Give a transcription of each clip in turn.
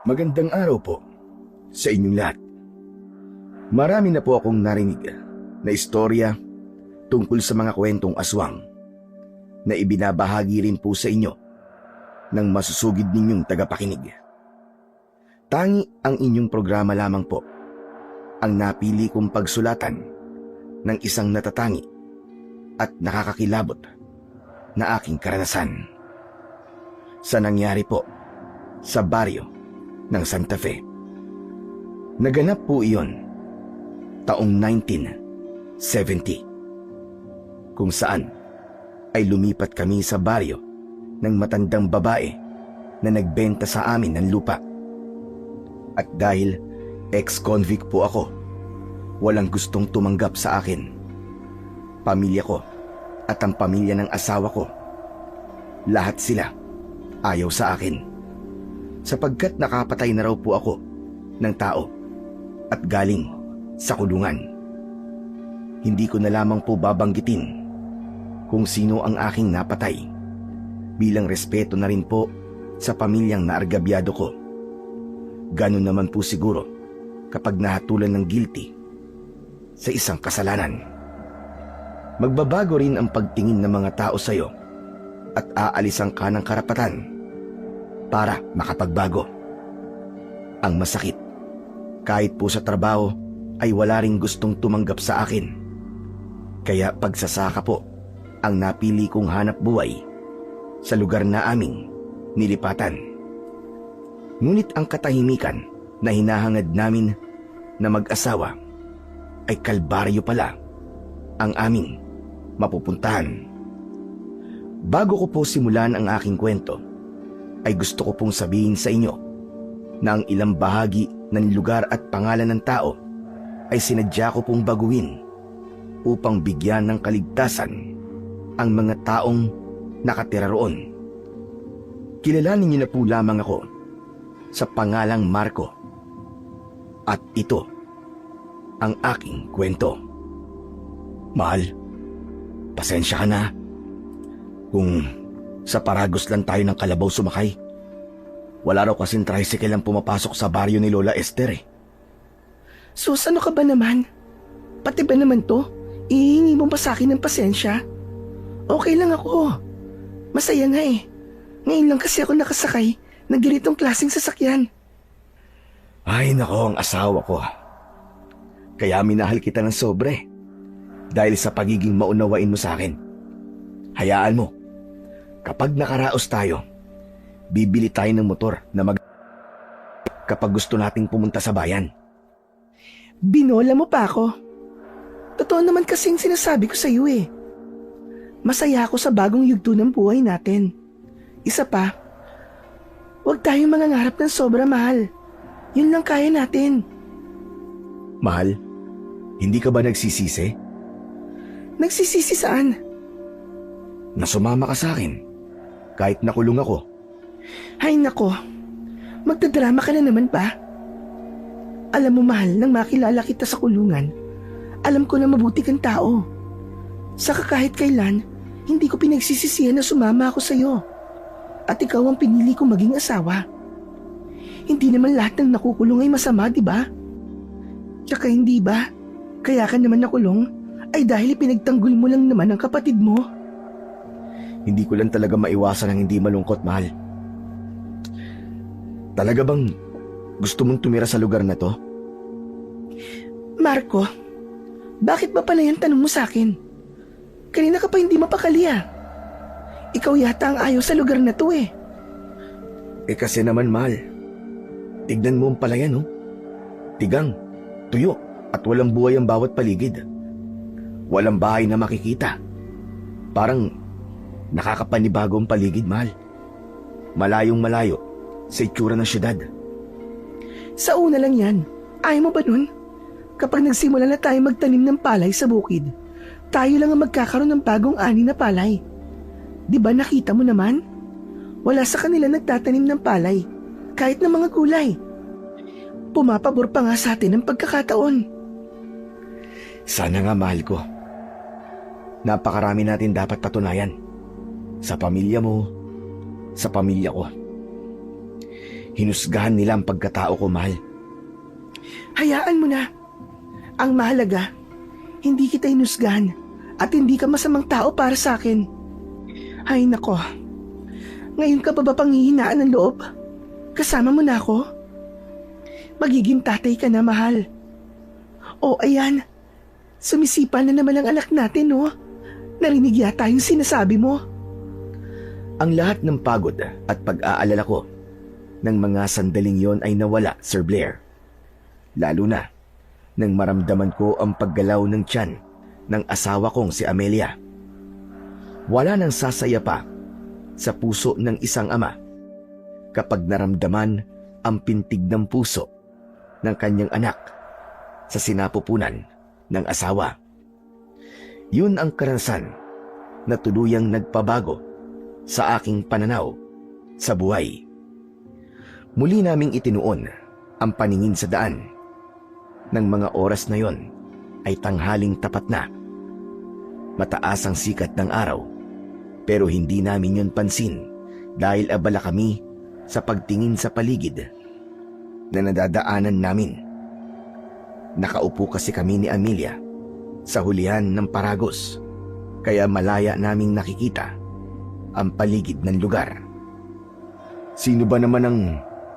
Magandang araw po sa inyong lahat. Marami na po akong narinig na istorya tungkol sa mga kwentong aswang na ibinabahagi rin po sa inyo ng masusugid ninyong tagapakinig. Tangi ang inyong programa lamang po ang napili kong pagsulatan ng isang natatangi at nakakakilabot na aking karanasan. Sa nangyari po sa baryo ng Santa Fe. Naganap po iyon taong 1970, kung saan ay lumipat kami sa baryo ng matandang babae na nagbenta sa amin ng lupa. At dahil ex-convict po ako, walang gustong tumanggap sa akin. Pamilya ko at ang pamilya ng asawa ko, lahat sila ayaw sa akin. Sapagkat nakapatay na raw po ako ng tao at galing sa kulungan. Hindi ko na lamang po babanggitin kung sino ang aking napatay, bilang respeto na rin po sa pamilyang naargabyado ko. Ganun naman po siguro kapag nahatulan ng guilty sa isang kasalanan. Magbabago rin ang pagtingin ng mga tao sa iyo at aalisan ka ng karapatan para makapagbago. Ang masakit, kahit po sa trabaho ay wala ring gustong tumanggap sa akin. Kaya pagsasaka po ang napili kong hanap buhay sa lugar na aming nilipatan. Ngunit ang katahimikan na hinahangad namin na mag-asawa ay kalbaryo pala ang aming mapupuntahan. Bago ko po simulan ang aking kwento, ay gusto ko pong sabihin sa inyo na ang ilang bahagi ng lugar at pangalan ng tao ay sinadya ko pong baguhin upang bigyan ng kaligtasan ang mga taong nakatira roon. Kilalanin niyo na po lamang ako sa pangalang Marco. At ito ang aking kwento. Mahal, pasensya ka na kung sa Paragos lang tayo ng kalabaw sumakay. Wala raw kasing tricycle ang pumapasok sa baryo ni Lola Esther eh. Sus, ano ka ba naman? Pati ba naman to? Ihingi mo ba sa akin ng pasensya? Okay lang ako. Masaya nga eh. Ngayon lang kasi ako nakasakay ng ganitong klaseng sasakyan. Ay nako, ang asawa ko. Kaya minahal kita ng sobre dahil sa pagiging maunawain mo sa akin. Hayaan mo, kapag nakaraos tayo, bibili tayo ng motor na kapag gusto nating pumunta sa bayan. Binola mo pa ako. Totoo naman kasing sinasabi ko sa iyo eh. Masaya ako sa bagong yugto ng buhay natin. Isa pa, huwag tayong mangangarap ng sobra mahal. Yun lang kaya natin. Mahal, hindi ka ba nagsisisi? Nagsisisi saan? Na sumama ka sa akin kahit nakulong ako. Ay nako, magdadrama ka na naman ba? Alam mo mahal, nang makilala kita sa kulungan, alam ko na mabuti kang tao. Saka kahit kailan, hindi ko pinagsisisihan na sumama ako sa iyo. At ikaw ang pinili kong maging asawa. Hindi naman lahat ng nakukulong ay masama, di ba? Tsaka hindi ba, kaya ka naman nakulong ay dahil pinagtanggol mo lang naman ang kapatid mo. Hindi ko lang talaga maiwasan ang hindi malungkot, mahal. Talaga bang gusto mong tumira sa lugar na to? Marco, bakit ba pala yung tanong mo sa akin? Kanina ka pa hindi mapakali ah. Ikaw yata ang ayaw sa lugar na to eh. Eh kasi naman, mahal. Tignan mo ang palayan, oh. Tigang, tuyo, at walang buhay ang bawat paligid. Walang bahay na makikita. Parang nakakapanibago ang paligid, mahal. Malayong malayo sa itsura ng syudad. Sa una lang yan. Ayaw mo ba nun? Kapag nagsimula na tayo magtanim ng palay sa bukid, tayo lang ang magkakaroon ng bagong ani na palay. Di ba nakita mo naman? Wala sa kanila nagtatanim ng palay, kahit ng mga gulay. Pumapabor pa nga sa atin ang pagkakataon. Sana nga, mahal ko. Napakarami natin dapat patunayan. Sa pamilya mo, sa pamilya ko. Hinusgahan nila ang pagkatao ko, mahal. Hayaan mo na. Ang mahalaga, hindi kita hinusgahan at hindi ka masamang tao para sa akin. Ay nako, ngayon ka ba panghihinaan ng loob? Kasama mo na ako? Magiging tatay ka na, mahal. O ayan, sumisipa na naman ang anak natin, no? Narinig yata yung sinasabi mo. Ang lahat ng pagod at pag-aalala ko ng mga sandaling yon ay nawala, Sir Blair. Lalo na nang maramdaman ko ang paggalaw ng tiyan ng asawa kong si Amelia. Wala nang sasaya pa sa puso ng isang ama kapag naramdaman ang pintig ng puso ng kanyang anak sa sinapupunan ng asawa. Yun ang karanasan na tuluyang nagpabago sa aking pananaw sa buhay. Muli naming itinuon ang paningin sa daan. Nang mga oras na yon ay tanghaling tapat na. Mataas ang sikat ng araw, pero hindi namin yon pansin dahil abala kami sa pagtingin sa paligid na nadadaanan namin. Nakaupo kasi kami ni Amelia sa hulihan ng paragos, kaya malaya naming nakikita ang paligid ng lugar. Sino ba naman ang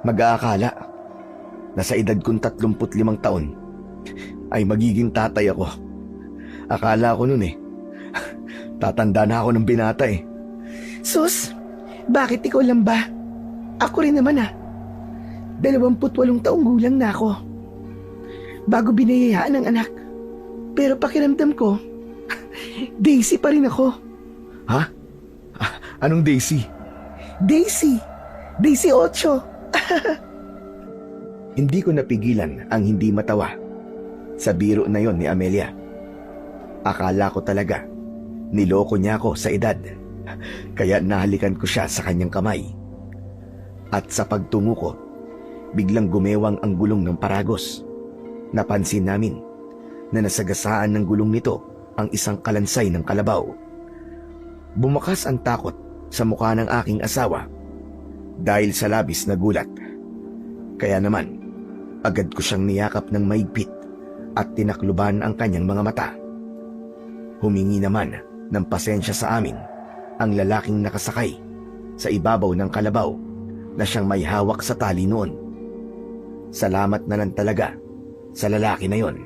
mag-aakala na sa edad kong 35 taon ay magiging tatay ako? Akala ko nun tatanda na ako ng binata Sus, bakit ikaw lang ba? Ako rin naman 28 taong gulang na ako. Bago binayayaan ng anak. Pero pakiramdam ko, Daisy pa rin ako. Ha? Anong Daisy? Daisy 8. Hindi ko napigilan ang hindi matawa sa biro na yon ni Amelia. Akala ko talaga niloko niya ako sa edad, kaya nahalikan ko siya sa kanyang kamay. At sa pagtungo ko, biglang gumewang ang gulong ng paragos. Napansin namin na nasagasaan ng gulong nito ang isang kalansay ng kalabaw. Bumakas ang takot sa mukha ng aking asawa dahil sa labis na gulat. Kaya naman, agad ko siyang niyakap ng maigpit at tinakluban ang kanyang mga mata. Humingi naman ng pasensya sa amin ang lalaking nakasakay sa ibabaw ng kalabaw na siyang may hawak sa tali noon. Salamat na lang talaga sa lalaki na yon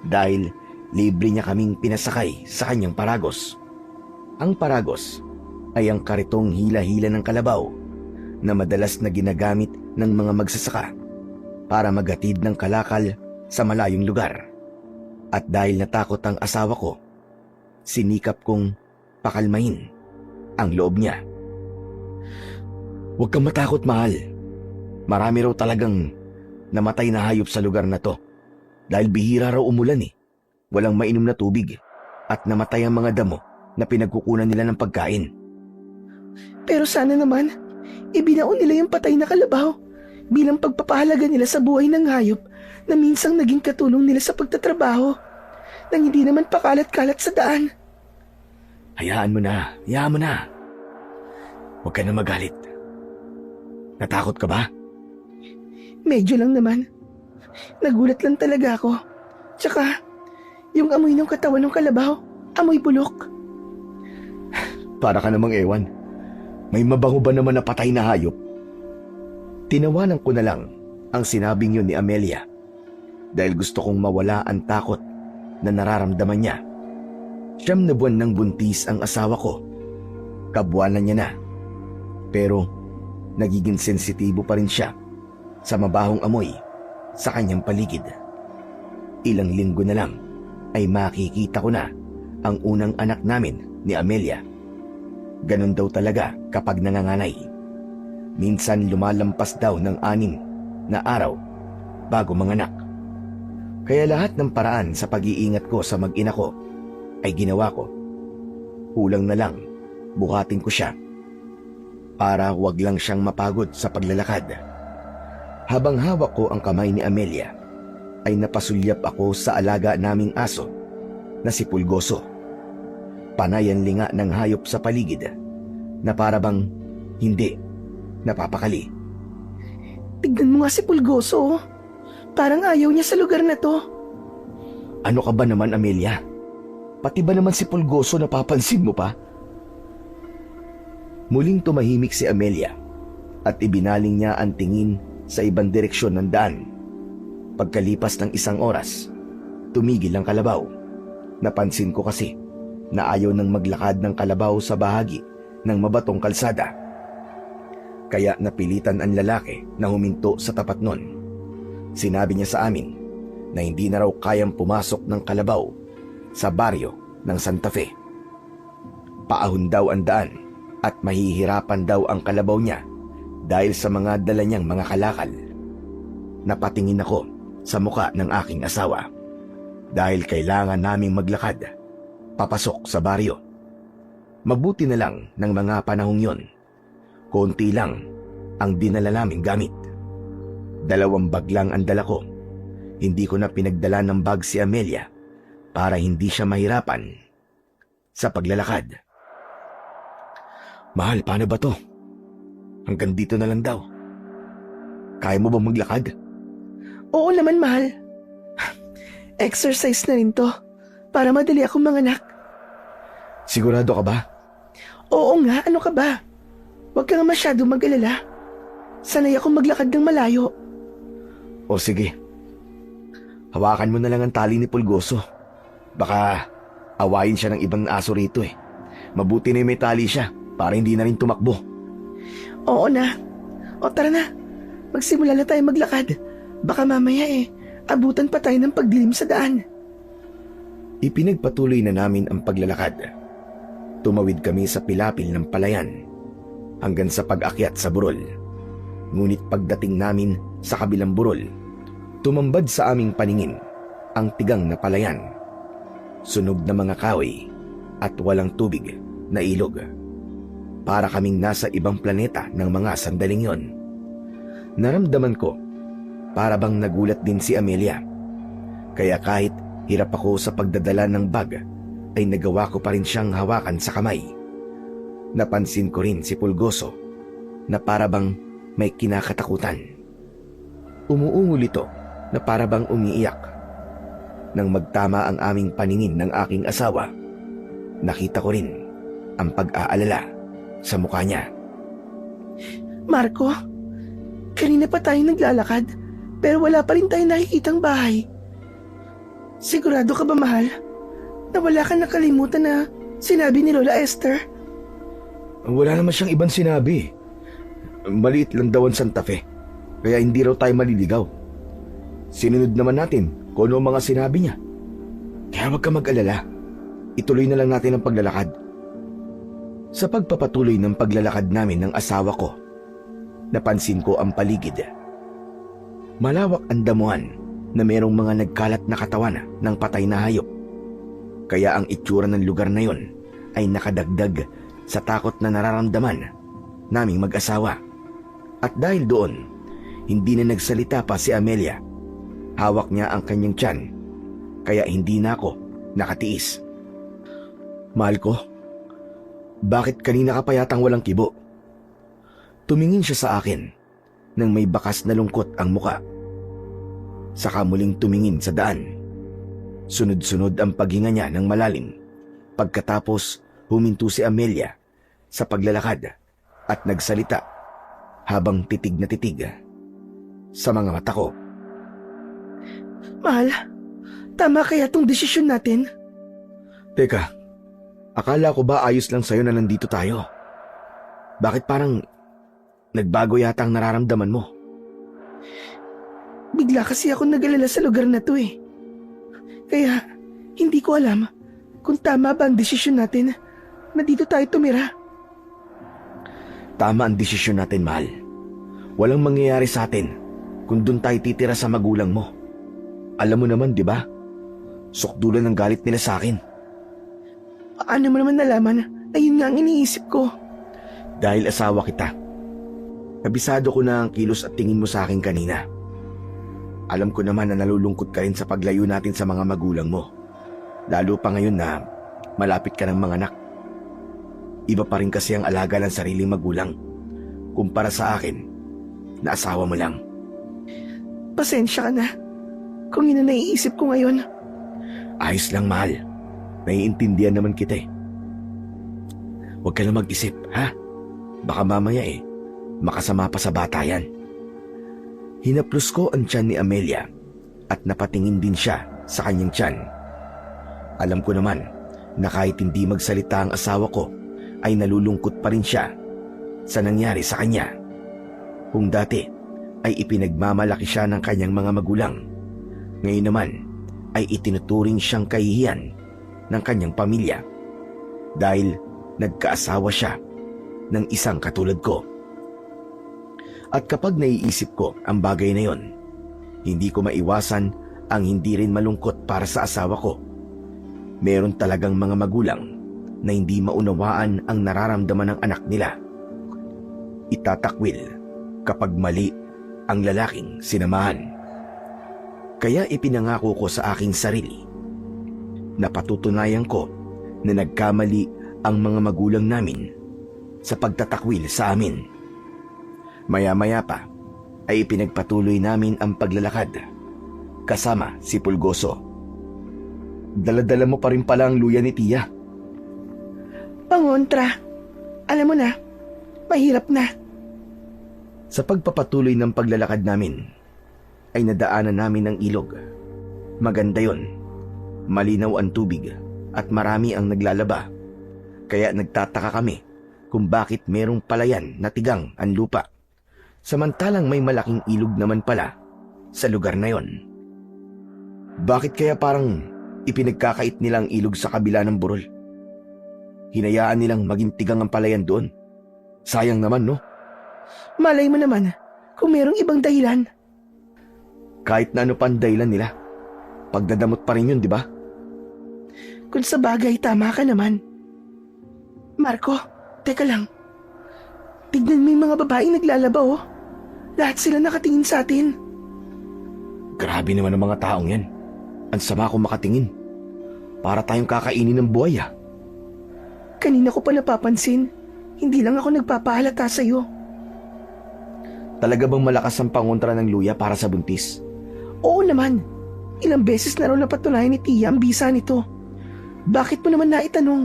dahil libre niya kaming pinasakay sa kanyang paragos. Ang paragos ay ang karitong hila-hila ng kalabaw na madalas na ginagamit ng mga magsasaka para maghatid ng kalakal sa malayong lugar. At dahil natakot ang asawa ko, sinikap kong pakalmahin ang loob niya. Huwag kang matakot, mahal. Marami raw talagang namatay na hayop sa lugar na to dahil bihira raw umulan Walang mainom na tubig at namatay ang mga damo na pinagkukunan nila ng pagkain. Pero sana naman, ibinaon nila yung patay na kalabaw bilang pagpapahalaga nila sa buhay ng hayop na minsang naging katulong nila sa pagtatrabaho nang hindi naman pakalat-kalat sa daan. Hayaan mo na. Huwag ka na magalit. Natakot ka ba? Medyo lang naman. Nagulat lang talaga ako. Tsaka, yung amoy ng katawan ng kalabaw, amoy bulok. Para ka namang ewan. May mabango ba naman na patay na hayop? Tinawanan ko na lang ang sinabing yun ni Amelia dahil gusto kong mawala ang takot na nararamdaman niya. 9 na buwan ng buntis ang asawa ko. Kabuwanan niya na. Pero nagiging sensitibo pa rin siya sa mabahong amoy sa kanyang paligid. Ilang linggo na lang ay makikita ko na ang unang anak namin ni Amelia. Ganon daw talaga kapag nanganganay. Minsan lumalampas daw ng 6 na araw bago manganak. Kaya lahat ng paraan sa pag-iingat ko sa mag-ina ko ay ginawa ko. Kulang na lang, buhatin ko siya para wag lang siyang mapagod sa paglalakad. Habang hawak ko ang kamay ni Amelia, ay napasulyap ako sa alaga naming aso na si Pulgoso. Panay ang linga ng hayop sa paligid na para bang hindi napapakali. Tignan mo nga si Pulgoso, oh. Parang ayaw niya sa lugar na to. Ano ka ba naman, Amelia? Pati ba naman si Pulgoso napapansin mo pa? Muling tumahimik si Amelia at ibinaling niya ang tingin sa ibang direksyon ng daan. Pagkalipas ng isang oras, tumigil ang kalabaw. Napansin ko kasi na ayaw nang maglakad ng kalabaw sa bahagi ng mabatong kalsada. Kaya napilitan ang lalaki na huminto sa tapat nun. Sinabi niya sa amin na hindi na raw kayang pumasok ng kalabaw sa baryo ng Santa Fe. Paahon daw ang daan at mahihirapan daw ang kalabaw niya dahil sa mga dala niyang mga kalakal. Napatingin ako sa muka ng aking asawa dahil kailangan naming maglakad papasok sa baryo. Mabuti na lang ng mga panahong yon, konti lang ang dinala naming gamit. 2 bag lang ang dala ko. Hindi ko na pinagdala ng bag si Amelia para hindi siya mahirapan sa paglalakad. Mahal, paano ba to? Hanggang dito na lang daw. Kaya mo ba maglakad? Oo naman, mahal. Exercise na rin to para madali akong manganak. Sigurado ka ba? Oo nga, ano ka ba? Huwag ka nga masyado mag-alala. Sanay akong maglakad ng malayo. O sige. Hawakan mo na lang ang tali ni Pulgoso. Baka awayin siya ng ibang aso rito eh. Mabuti na may tali siya para hindi na rin tumakbo. Oo na. O tara na. Magsimula na tayo maglakad. Baka mamaya abutan pa tayo ng pagdilim sa daan. Ipinagpatuloy na namin ang paglalakad. Tumawid kami sa pilapil ng palayan hanggang sa pag-akyat sa burol. Ngunit pagdating namin sa kabilang burol, tumambad sa aming paningin ang tigang na palayan. Sunog na mga kahoy at walang tubig na ilog. Para kaming nasa ibang planeta ng mga sandaling yon. Naramdaman ko para bang nagulat din si Amelia. Kaya kahit hirap ako sa pagdadala ng bag, ay nagawa ko pa rin siyang hawakan sa kamay. Napansin ko rin si Pulgoso na para bang may kinakatakutan. Umuungol ito na para bang umiiyak. Nang magtama ang aming paningin ng aking asawa, nakita ko rin ang pag-aalala sa mukha niya. Marco, kanina pa tayo naglalakad pero wala pa rin tayong nakikitang bahay. Sigurado ka ba, mahal, na wala ka nakalimutan na sinabi ni Lola Esther? Wala naman siyang ibang sinabi. Maliit lang daw ang Santa Fe, kaya hindi raw tayo maliligaw. Sinunod naman natin kung ano ang mga sinabi niya. Kaya huwag ka mag-alala. Ituloy na lang natin ang paglalakad. Sa pagpapatuloy ng paglalakad namin ng asawa ko, napansin ko ang paligid. Malawak ang damuhan na merong mga nagkalat na katawan ng patay na hayop. Kaya ang itsura ng lugar na yon ay nakadagdag sa takot na nararamdaman naming mag-asawa. At dahil doon, hindi na nagsalita pa si Amelia. Hawak niya ang kanyang tiyan, kaya hindi na ako nakatiis. Mahal ko, bakit kanina ka pa yatang walang kibo? Tumingin siya sa akin nang may bakas na lungkot ang muka. Saka muling tumingin sa daan. Sunod-sunod ang paghinga niya ng malalim. Pagkatapos, huminto si Amelia sa paglalakad at nagsalita habang titig na titig sa mga mata ko. Mahal, tama kaya tong desisyon natin? Teka, akala ko ba ayos lang sa'yo na nandito tayo? Bakit parang nagbago yata ang nararamdaman mo? Bigla kasi ako nag-alala sa lugar na to eh. Kaya hindi ko alam kung tama ba ang desisyon natin na dito tayo tumira. Tama ang desisyon natin, mahal. Walang mangyayari sa atin kung doon tayo titira sa magulang mo. Alam mo naman, di ba? Sukdulan ng galit nila sa akin. Paano mo naman nalaman na yun nga ang iniisip ko? Dahil asawa kita. Kabisado ko na ang kilos at tingin mo sa akin kanina. Alam ko naman na nalulungkot ka rin sa paglayo natin sa mga magulang mo. Lalo pa ngayon na malapit ka ng mga anak. Iba pa rin kasi ang alaga ng sariling magulang kumpara sa akin na asawa mo lang. Pasensya ka na. Kung yun ang naiisip ko ngayon. Ayos lang, mahal. Naiintindihan naman kita eh. Huwag ka na mag-isip, ha? Baka mamaya makasama pa sa bata yan. Hinaplos ko ang tiyan ni Amelia at napatingin din siya sa kanyang tiyan. Alam ko naman na kahit hindi magsalita ang asawa ko, ay nalulungkot pa rin siya sa nangyari sa kanya. Kung dati ay ipinagmamalaki siya ng kanyang mga magulang, ngayon naman ay itinuturing siyang kahihiyan ng kanyang pamilya dahil nagkaasawa siya ng isang katulad ko. At kapag naiisip ko ang bagay na yon, hindi ko maiwasan ang hindi rin malungkot para sa asawa ko. Meron talagang mga magulang na hindi maunawaan ang nararamdaman ng anak nila. Itatakwil kapag mali ang lalaking sinamahan. Kaya ipinangako ko sa aking sarili na patutunayan ko na nagkamali ang mga magulang namin sa pagtatakwil sa amin. Maya-maya pa ay ipinagpatuloy namin ang paglalakad kasama si Pulgoso. Dala-dala mo pa rin pala ang luya ni Tia. Pangontra. Alam mo na, mahirap na. Sa pagpapatuloy ng paglalakad namin, ay nadaanan namin ang ilog. Maganda yon. Malinaw ang tubig at marami ang naglalaba. Kaya nagtataka kami kung bakit merong palayan na tigang ang lupa. Samantalang may malaking ilog naman pala sa lugar na yon. Bakit kaya parang ipinagkakait nilang ilog sa kabila ng burol? Hinayaan nilang maging tigang ang palayan doon. Sayang naman, no? Malay mo naman kung merong ibang dahilan. Kahit na ano pa ang dahilan nila, pagdadamot pa rin yun, di ba? Kung sa bagay, tama ka naman. Marco, teka lang. Tignan mo yung mga babaeng naglalaba, oh. Lahat sila nakatingin sa atin. Grabe naman ang mga taong yan. Ang sama ko makatingin. Para tayong kakainin ng buhay, ah. Kanina ko pa napapansin. Hindi lang ako nagpapahalata sa'yo. Talaga bang malakas ang pangontra ng luya para sa buntis? Oo naman. Ilang beses na raw napatunayan ni Tia ang bisa nito. Bakit mo naman naitanong?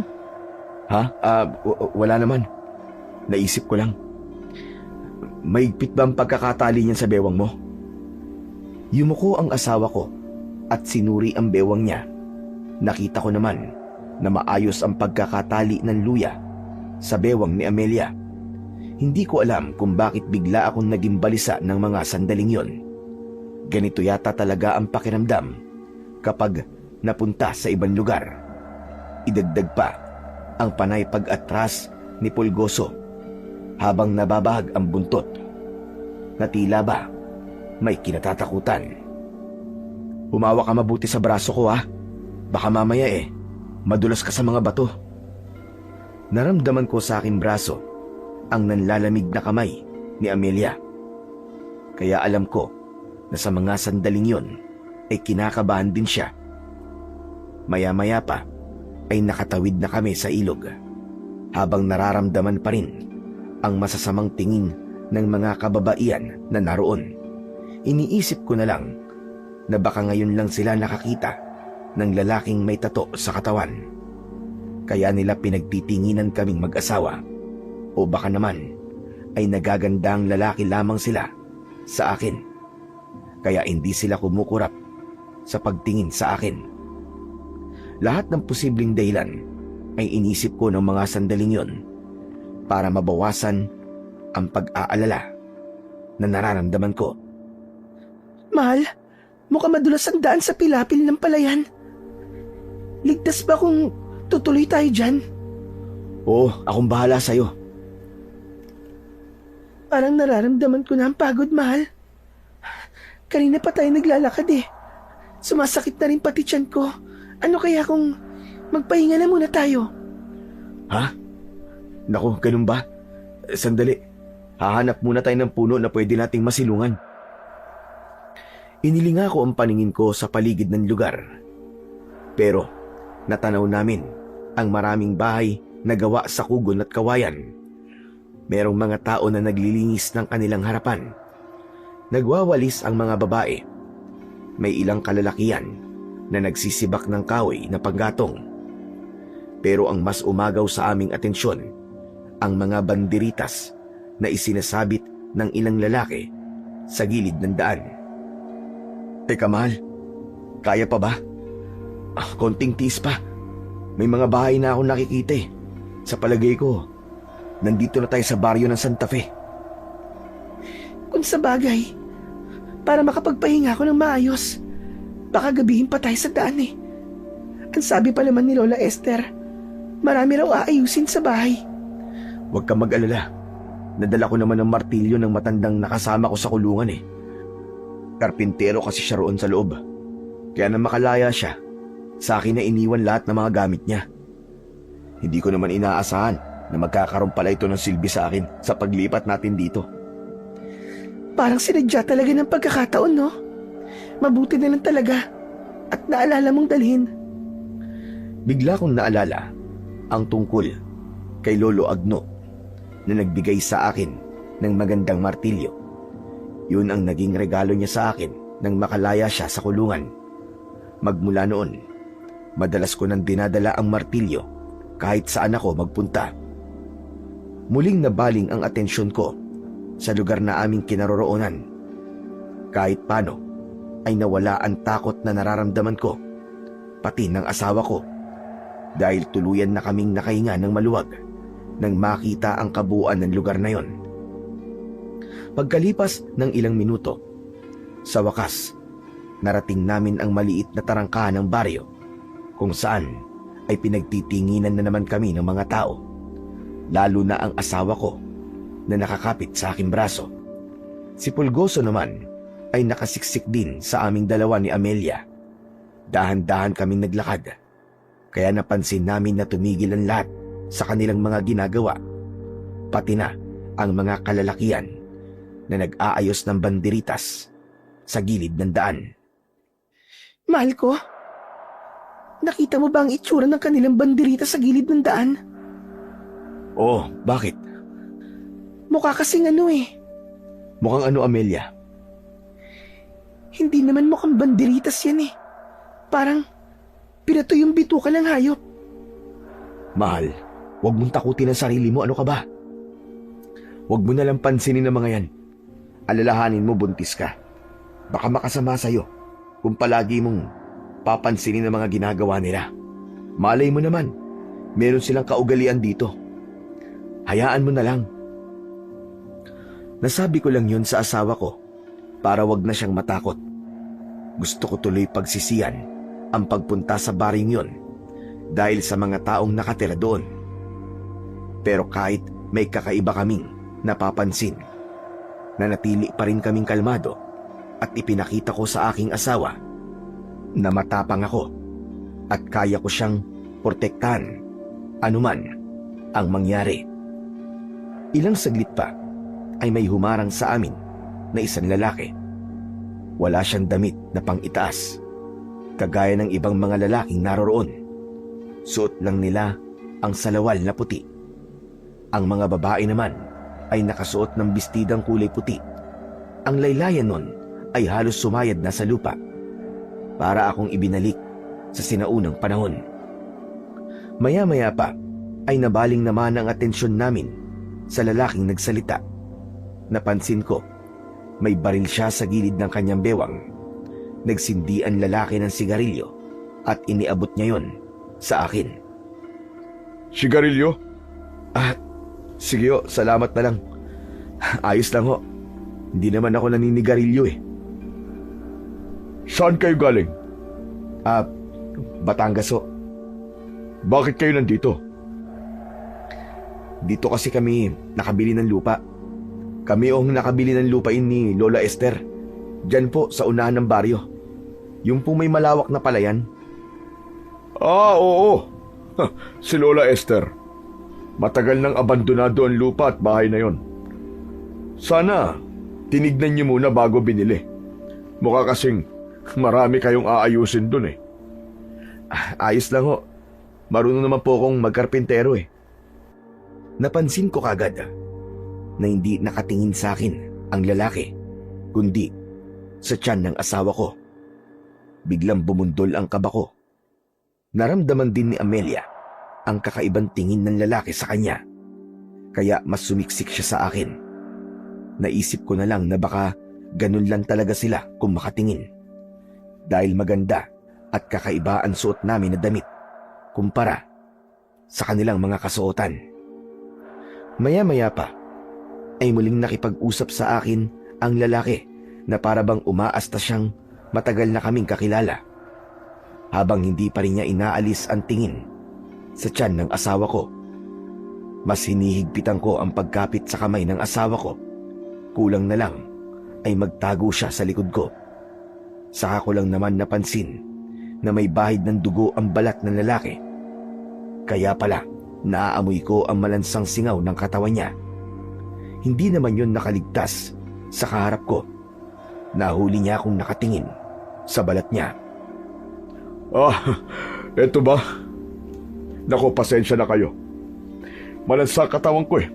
Ha? Wala naman. Naisip ko lang. Maigpit ba ang pagkakatali niyan sa bewang mo? Yumuko ang asawa ko at sinuri ang bewang niya. Nakita ko naman na maayos ang pagkakatali ng luya sa bewang ni Amelia. Hindi ko alam kung bakit bigla akong naging balisa ng mga sandaling yon. Ganito yata talaga ang pakiramdam kapag napunta sa ibang lugar. Idagdag pa ang panay pag-atras ni Pulgoso habang nababahag ang buntot na tila ba may kinatatakutan. Humawa ka mabuti sa braso ko, ha? Baka mamaya madulas ka sa mga bato. Naramdaman ko sa aking braso ang nanlalamig na kamay ni Amelia. Kaya alam ko na sa mga sandaling yon ay kinakabahan din siya. Maya-maya pa ay nakatawid na kami sa ilog habang nararamdaman pa rin ang masasamang tingin ng mga kababaihan na naroon. Iniisip ko na lang na baka ngayon lang sila nakakita ng lalaking may tato sa katawan. Kaya nila pinagtitinginan kaming mag-asawa. O baka naman ay nagagandang lalaki lamang sila sa akin. Kaya hindi sila kumukurap sa pagtingin sa akin. Lahat ng posibleng dahilan ay inisip ko ng mga sandaling yon para mabawasan ang pag-aalala na nararamdaman ko. Mahal, mukhang madulas ang daan sa pilapil ng palayan. Ligtas ba kung tutuloy tayo dyan? Oo, akong bahala sa'yo. Parang nararamdaman ko na ang pagod, mahal. Kanina pa tayo naglalakad Sumasakit na rin pati tiyan ko. Ano kaya kung magpahinga na muna tayo? Ha? Naku, ganun ba? Sandali. Hahanap muna tayo ng puno na pwede nating masilungan. Inilinga ko ang paningin ko sa paligid ng lugar. Pero natanaw namin ang maraming bahay na gawa sa kugon at kawayan. Merong mga tao na naglilinis ng kanilang harapan. Nagwawalis ang mga babae. May ilang kalalakihan na nagsisibak ng kahoy na panggatong. Pero ang mas umagaw sa aming atensyon, ang mga banderitas na isinasabit ng ilang lalaki sa gilid ng daan. Teka mahal, kaya pa ba? Konting tiis pa. May mga bahay na akong nakikita eh. Sa palagay ko, nandito na tayo sa baryo ng Santa Fe. Kung sa bagay, para makapagpahinga ako ng maayos, baka gabihin pa tayo sa daan eh. Ang sabi pa naman ni Lola Esther, marami raw aayusin sa bahay. Huwag kang mag-alala. Nadala ko naman ng martilyo ng matandang nakasama ko sa kulungan eh. Karpintero kasi siya roon sa loob. Kaya na makalaya siya, sa akin na iniwan lahat ng mga gamit niya. Hindi ko naman inaasahan na magkakaroon pala ito ng silbi sa akin sa paglipat natin dito. Parang sinadya talaga ng pagkakataon, no? Mabuti na lang talaga at naalala mong dalhin. Bigla kong naalala ang tungkol kay Lolo Agno na nagbigay sa akin ng magandang martilyo. Yun ang naging regalo niya sa akin nang makalaya siya sa kulungan. Magmula noon, madalas ko nang dinadala ang martilyo kahit saan ako magpunta. Muling nabaling ang atensyon ko sa lugar na aming kinaroroonan. Kahit paano ay nawala ang takot na nararamdaman ko, pati ng asawa ko, dahil tuluyan na kaming nakahinga ng maluwag nang makita ang kabuuan ng lugar na yon. Pagkalipas ng ilang minuto, sa wakas, narating namin ang maliit na tarangkahan ng baryo kung saan ay pinagtitinginan na naman kami ng mga tao, lalo na ang asawa ko na nakakapit sa aking braso. Si Pulgoso naman ay nakasiksik din sa aming dalawa ni Amelia. Dahan-dahan kaming naglakad, kaya napansin namin na tumigil ang lahat sa kanilang mga ginagawa, pati na ang mga kalalakihan na nag-aayos ng banderitas sa gilid ng daan. Mahal ko, nakita mo ba ang itsura ng kanilang banderita sa gilid ng daan? Oh, bakit? Mukha kasing ano eh. Mukhang ano, Amelia? Hindi naman mukhang banderitas yan eh. Parang pinato yung bituka ng hayop. Mahal, huwag mong takutin ang sarili mo. Ano ka ba? Huwag mo nalang pansinin ang mga yan. Alalahanin mo, buntis ka. Baka makasama sa'yo kung palagi mong papansinin ang mga ginagawa nila. Malay mo naman, meron silang kaugalian dito. Hayaan mo na lang. Nasabi ko lang yun sa asawa ko para wag na siyang matakot. Gusto ko tuloy pagsisiyan ang pagpunta sa baring yun dahil sa mga taong nakatira doon. Pero kahit may kakaiba kaming napapansin, nanatili pa rin kaming kalmado at ipinakita ko sa aking asawa na matapang ako at kaya ko siyang protektahan anuman ang mangyari. Ilang saglit pa ay may humarang sa amin na isang lalaki. Wala siyang damit na pang-itaas, kagaya ng ibang mga lalaking naroroon. Suot lang nila ang salawal na puti. Ang mga babae naman ay nakasuot ng bestidang kulay puti. Ang laylayan nun ay halos sumayad na sa lupa, para akong ibinalik sa sinaunang panahon. Maya-maya pa ay nabaling naman ang atensyon namin sa lalaking nagsalita. Napansin ko, may baril siya sa gilid ng kanyang bewang. Nagsindi ang lalaki ng sigarilyo at iniabot niya yon sa akin. Sigarilyo? Sige ho, salamat na lang. Ayos lang ho. Hindi naman ako naninigarilyo eh. Saan kayo galing? Batangas ho. Bakit kayo nandito? Dito kasi kami nakabili ng lupa. Kami ang nakabili ng lupain ni Lola Esther. Diyan po sa unahan ng baryo. Yung po may malawak na palayan. Oo. Si Lola Esther. Matagal nang abandonado ang lupa at bahay na yon. Sana tinignan niyo muna bago binili. Mukha kasing marami kayong aayusin dun eh. Ayos lang ho. Marunong naman po akong magkarpintero eh. Napansin ko kagad na hindi nakatingin sa akin ang lalaki kundi sa tiyan ng asawa ko. Biglang bumundol ang kaba ko. Naramdaman din ni Amelia ang kakaibang tingin ng lalaki sa kanya. Kaya mas sumiksik siya sa akin. Naisip ko na lang na baka ganun lang talaga sila kung makatingin. Dahil maganda at kakaiba ang suot namin na damit kumpara sa kanilang mga kasuotan. Maya-maya pa ay muling nakipag-usap sa akin ang lalaki na para bang umaasta siyang matagal na kaming kakilala. Habang hindi pa rin niya inaalis ang tingin sa tiyan ng asawa ko. Mas hinihigpitan ko ang pagkapit sa kamay ng asawa ko. Kulang na lang ay magtago siya sa likod ko. Saka ko lang naman napansin na may bahid ng dugo ang balat ng lalaki. Kaya pala naaamoy ko ang malansang singaw ng katawan niya. Hindi naman yun nakaligtas sa kaharap ko. Nahuli niya akong nakatingin sa balat niya. Eto ba? Nako, pasensya na kayo. Malansa katawan ko eh.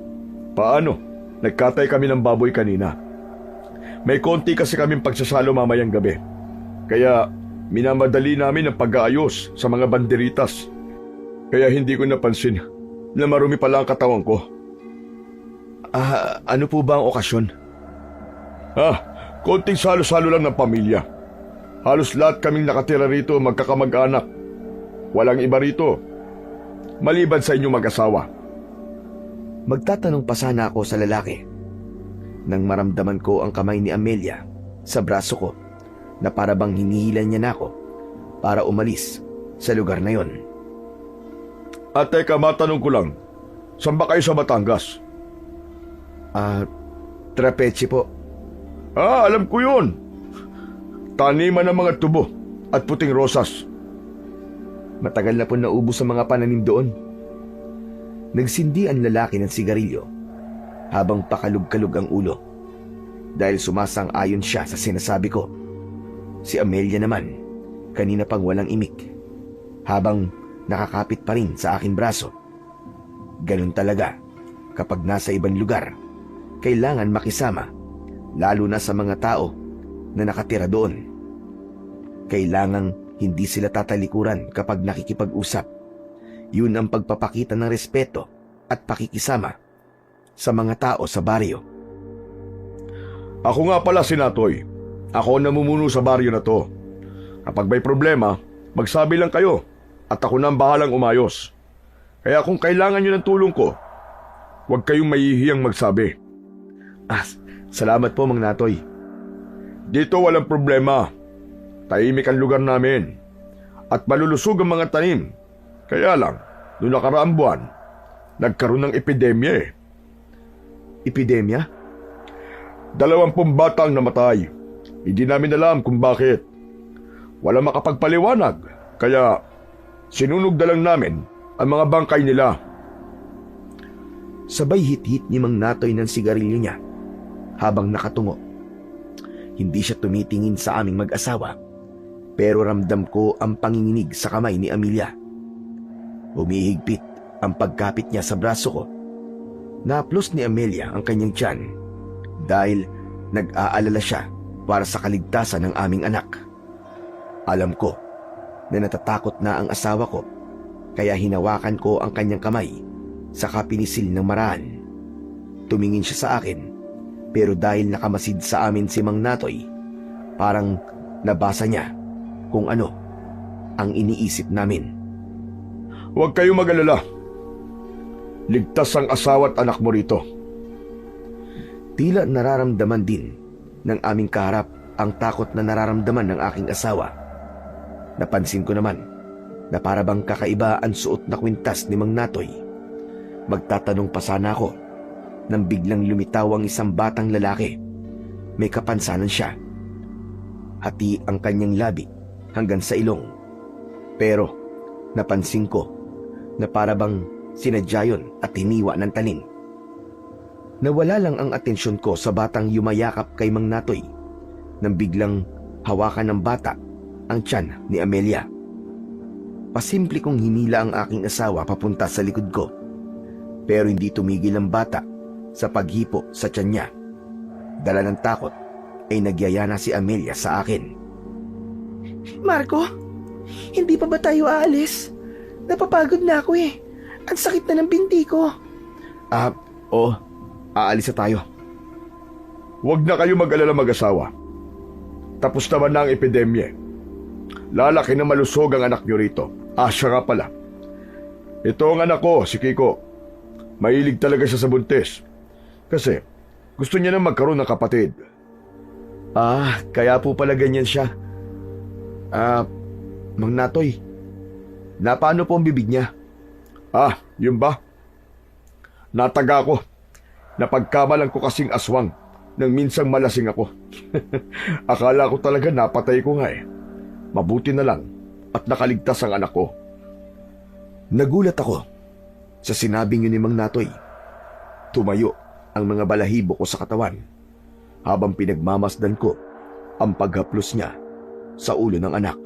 Paano? Nagkatay kami ng baboy kanina. May konti kasi kaming pagsasalo mamayang gabi. Kaya minamadali namin ang pag-aayos sa mga banderitas. Kaya hindi ko napansin na marumi pala ang katawan ko. Ano po ba ang okasyon? Konting salo-salo lang ng pamilya. Halos lahat kaming nakatira rito magkakamag-anak. Walang iba rito, maliban sa inyong mag-asawa. Magtatanong pa sana ako sa lalaki nang maramdaman ko ang kamay ni Amelia sa braso ko na para bang hinihilan niya na ako para umalis sa lugar na yon. At teka, matanong ko lang, saan ba kayo sa Batangas? Trapeche po. Alam ko yun. Taniman ng mga tubo at puting rosas. Matagal na po naubos ang mga pananim doon. Nagsindi ang lalaki ng sigarilyo habang pakalug-kalug ang ulo dahil sumasang-ayon siya sa sinasabi ko. Si Amelia naman, kanina pang walang imik habang nakakapit pa rin sa aking braso. Ganun talaga kapag nasa ibang lugar, kailangan makisama, lalo na sa mga tao na nakatira doon. Kailangang hindi sila tatalikuran kapag nakikipag-usap. Yun ang pagpapakita ng respeto at pakikisama sa mga tao sa baryo. Ako nga pala si Natoy. Ako ang namumuno sa baryo na to. Kapag may problema, magsabi lang kayo at ako na ang bahalang umayos. Kaya kung kailangan nyo ng tulong ko, huwag kayong mahihiyang magsabi. Salamat po, Mang Natoy. Dito walang problema. Tahimik ang lugar namin at malulusog ang mga tanim. Kaya lang, noong nakaraang buwan, nagkaroon ng epidemya eh. Epidemya? 20 bata ang namatay. Hindi namin alam kung bakit. Wala makapagpaliwanag, kaya sinunog na lang namin ang mga bangkay nila. Sabay hit-hit ni Mang Natoy ng sigarilyo niya habang nakatungo. Hindi siya tumitingin sa aming mag-asawa, pero ramdam ko ang panginginig sa kamay ni Amelia. Humihigpit ang pagkapit niya sa braso ko. Naaplos ni Amelia ang kanyang tiyan dahil nag-aalala siya para sa kaligtasan ng aming anak. Alam ko na natatakot na ang asawa ko, kaya hinawakan ko ang kanyang kamay saka pinisil ng maraan. Tumingin siya sa akin, pero dahil nakamasid sa amin si Mang Natoy, parang nabasa niya kung ano ang iniisip namin. Huwag kayong mag-alala. Ligtas ang asawa at anak mo rito. Tila nararamdaman din ng aming kaharap ang takot na nararamdaman ng aking asawa. Napansin ko naman na para bang kakaiba ang suot na kwintas ni Mang Natoy. Magtatanong pa sana ako nang biglang lumitaw ang isang batang lalaki. May kapansanan siya. Hati ang kanyang labi hanggang sa ilong. Pero napansin ko na para bang sinadya yun at hiniwa ng tanim. Nawala lang ang atensyon ko sa batang yumayakap kay Mang Natoy nang biglang hawakan ng bata ang tiyan ni Amelia. Pasimple kong hinila ang aking asawa papunta sa likod ko, pero hindi tumigil ang bata sa paghipo sa tiyan niya. Dala ng takot ay nagyaya na si Amelia sa akin. Marco, hindi pa ba tayo aalis? Napapagod na ako eh. Ang sakit na ng binti ko. Oo, aalis na tayo. Huwag na kayo mag-alala mag-asawa. Tapos naman na ang epidemya. Lalaki na malusog ang anak niyo rito. Siya nga pala. Ito ang anak ko, si Kiko. Mahilig talaga siya sa buntis. Kasi gusto niya na magkaroon ng kapatid. Kaya po pala ganyan siya. Mang Natoy, paano po ang bibig niya? Yun ba? Nataga ko. Napagkamalan ko kasing aswang nang minsang malasing ako. Akala ko talaga napatay ko nga eh. Mabuti na lang at nakaligtas ang anak ko. Nagulat ako sa sinabing yun ni Mang Natoy. Tumayo ang mga balahibo ko sa katawan habang pinagmamasdan ko ang paghaplos niya sa ulo ng anak.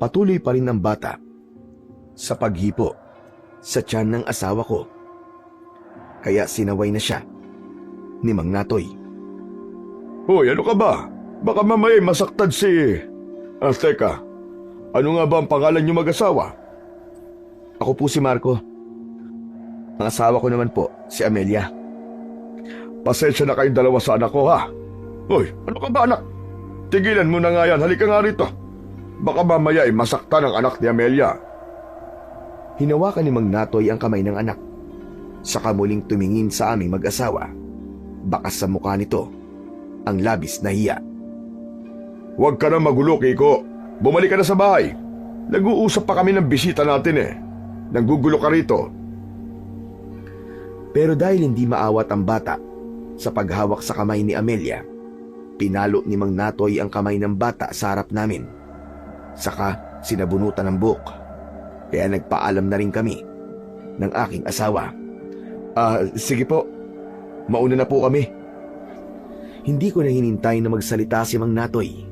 Patuloy pa rin ang bata sa paghipo sa tiyan ng asawa ko. Kaya sinaway na siya ni Mang Natoy. Hoy, ano ka ba? Baka mamaya masaktan si... teka, ano nga ba ang pangalan niyo mag-asawa? Ako po si Marco. Ang asawa ko naman po, si Amelia. Pasensya na kayong dalawa sa anak ko, ha? Hoy, ano ka ba, anak? Tigilan mo na nga yan, halika nga rito. Baka mamaya ay masaktan ang anak ni Amelia. Hinawakan ni Mang Natoy ang kamay ng anak. Saka muling tumingin sa aming mag-asawa. Bakas sa mukha nito ang labis na hiya. Huwag ka na magulo, Kiko. Bumalik ka na sa bahay. Nag-uusap pa kami ng bisita natin eh. Nanggugulo ka rito. Pero dahil hindi maawat ang bata sa paghawak sa kamay ni Amelia, pinalo ni Mang Natoy ang kamay ng bata sa harap namin. Saka sinabunutan ng buhok. Kaya nagpaalam na rin kami ng aking asawa. Sige po, mauna na po kami. Hindi ko na hinintay na magsalita si Mang Natoy.